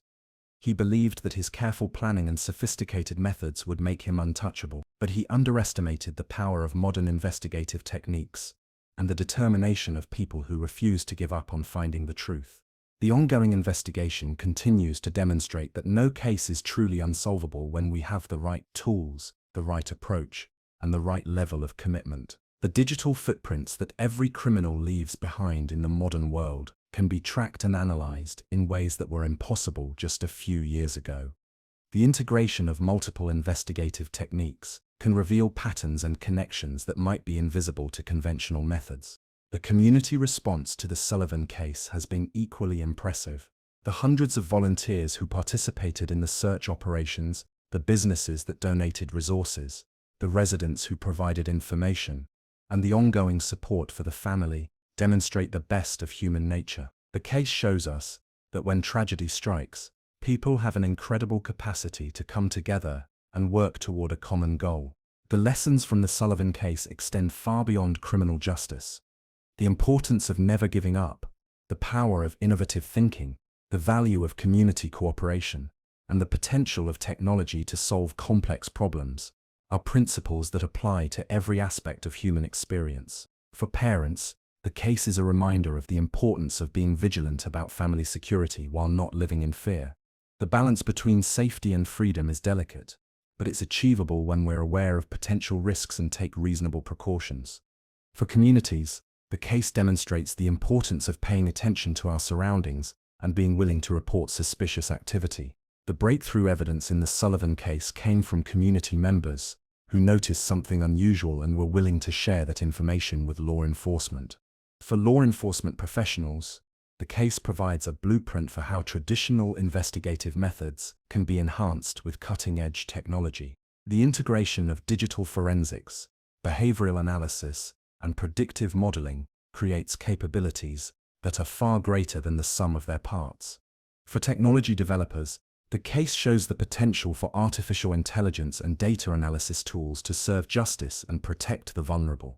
He believed that his careful planning and sophisticated methods would make him untouchable. But he underestimated the power of modern investigative techniques and the determination of people who refuse to give up on finding the truth. The ongoing investigation continues to demonstrate that no case is truly unsolvable when we have the right tools, the right approach, and the right level of commitment. The digital footprints that every criminal leaves behind in the modern world can be tracked and analyzed in ways that were impossible just a few years ago. The integration of multiple investigative techniques can reveal patterns and connections that might be invisible to conventional methods. The community response to the Sullivan case has been equally impressive. The hundreds of volunteers who participated in the search operations, the businesses that donated resources, the residents who provided information, and the ongoing support for the family demonstrate the best of human nature. The case shows us that when tragedy strikes, people have an incredible capacity to come together and work toward a common goal. The lessons from the Sullivan case extend far beyond criminal justice. The importance of never giving up, the power of innovative thinking, the value of community cooperation, and the potential of technology to solve complex problems are principles that apply to every aspect of human experience. For parents, the case is a reminder of the importance of being vigilant about family security while not living in fear. The balance between safety and freedom is delicate, but it's achievable when we're aware of potential risks and take reasonable precautions. For communities, the The case demonstrates the importance of paying attention to our surroundings and being willing to report suspicious activity. The breakthrough evidence in the Sullivan case came from community members who noticed something unusual and were willing to share that information with law enforcement. For law enforcement professionals, the case provides a blueprint for how traditional investigative methods can be enhanced with cutting-edge technology. The integration of digital forensics, behavioral analysis, and predictive modeling creates capabilities that are far greater than the sum of their parts. For technology developers, the case shows the potential for artificial intelligence and data analysis tools to serve justice and protect the vulnerable.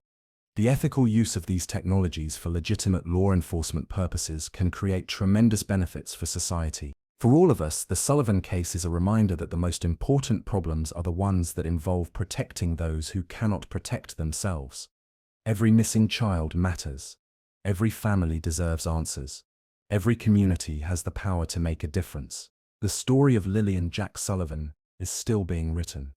The ethical use of these technologies for legitimate law enforcement purposes can create tremendous benefits for society. For all of us, the Sullivan case is a reminder that the most important problems are the ones that involve protecting those who cannot protect themselves. Every missing child matters. Every family deserves answers. Every community has the power to make a difference. The story of Lily and Jack Sullivan is still being written.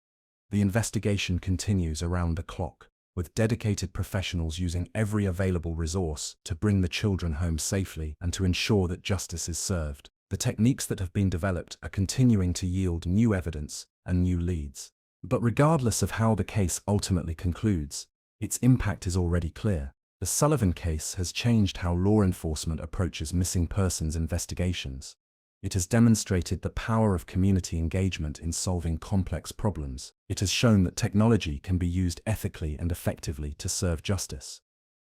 The investigation continues around the clock, with dedicated professionals using every available resource to bring the children home safely and to ensure that justice is served. The techniques that have been developed are continuing to yield new evidence and new leads. But regardless of how the case ultimately concludes, its impact is already clear. The Sullivan case has changed how law enforcement approaches missing persons investigations. It has demonstrated the power of community engagement in solving complex problems. It has shown that technology can be used ethically and effectively to serve justice.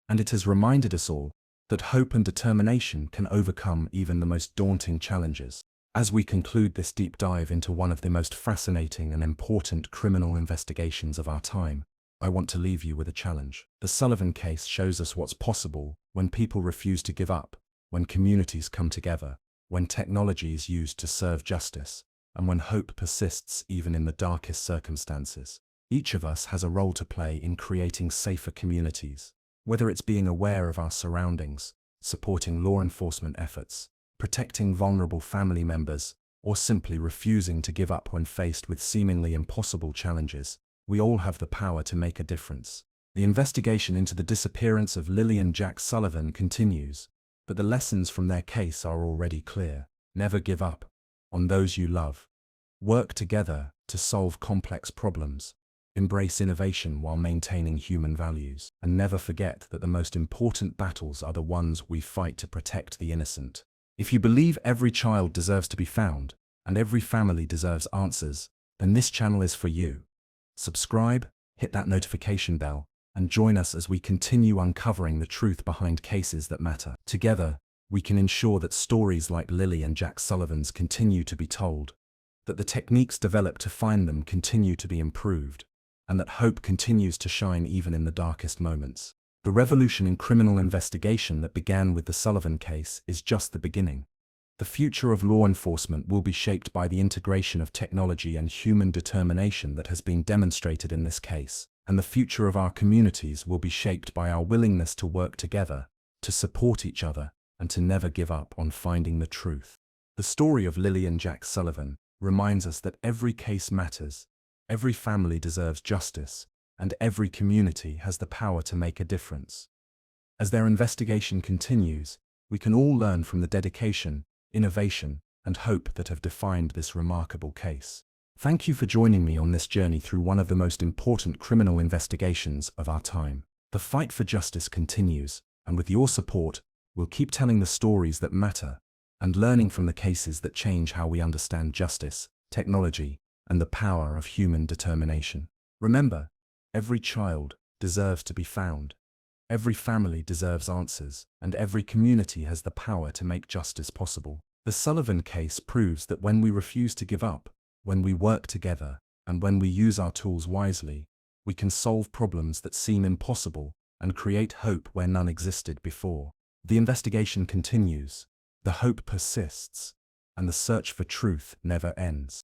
And it has reminded us all that hope and determination can overcome even the most daunting challenges. As we conclude this deep dive into one of the most fascinating and important criminal investigations of our time, I want to leave you with a challenge. The Sullivan case shows us what's possible when people refuse to give up, when communities come together, when technology is used to serve justice, and when hope persists even in the darkest circumstances. Each of us has a role to play in creating safer communities, whether it's being aware of our surroundings, supporting law enforcement efforts, protecting vulnerable family members, or simply refusing to give up when faced with seemingly impossible challenges. We all have the power to make a difference. The investigation into the disappearance of Lily and Jack Sullivan continues, but the lessons from their case are already clear. Never give up on those you love. Work together to solve complex problems. Embrace innovation while maintaining human values. And never forget that the most important battles are the ones we fight to protect the innocent. If you believe every child deserves to be found, and every family deserves answers, then this channel is for you. Subscribe, hit that notification bell, and join us as we continue uncovering the truth behind cases that matter. Together, we can ensure that stories like Lily and Jack Sullivan's continue to be told, that the techniques developed to find them continue to be improved, and that hope continues to shine even in the darkest moments. The revolution in criminal investigation that began with the Sullivan case is just the beginning. The future of law enforcement will be shaped by the integration of technology and human determination that has been demonstrated in this case. And the future of our communities will be shaped by our willingness to work together, to support each other, and to never give up on finding the truth. The story of Lily and Jack Sullivan reminds us that every case matters, every family deserves justice, and every community has the power to make a difference. As their investigation continues, we can all learn from the dedication, innovation, and hope that have defined this remarkable case. Thank you for joining me on this journey through one of the most important criminal investigations of our time. The fight for justice continues, and with your support, we'll keep telling the stories that matter and learning from the cases that change how we understand justice, technology, and the power of human determination. Remember, every child deserves to be found. Every family deserves answers, and every community has the power to make justice possible. The Sullivan case proves that when we refuse to give up, when we work together, and when we use our tools wisely, we can solve problems that seem impossible and create hope where none existed before. The investigation continues, the hope persists, and the search for truth never ends.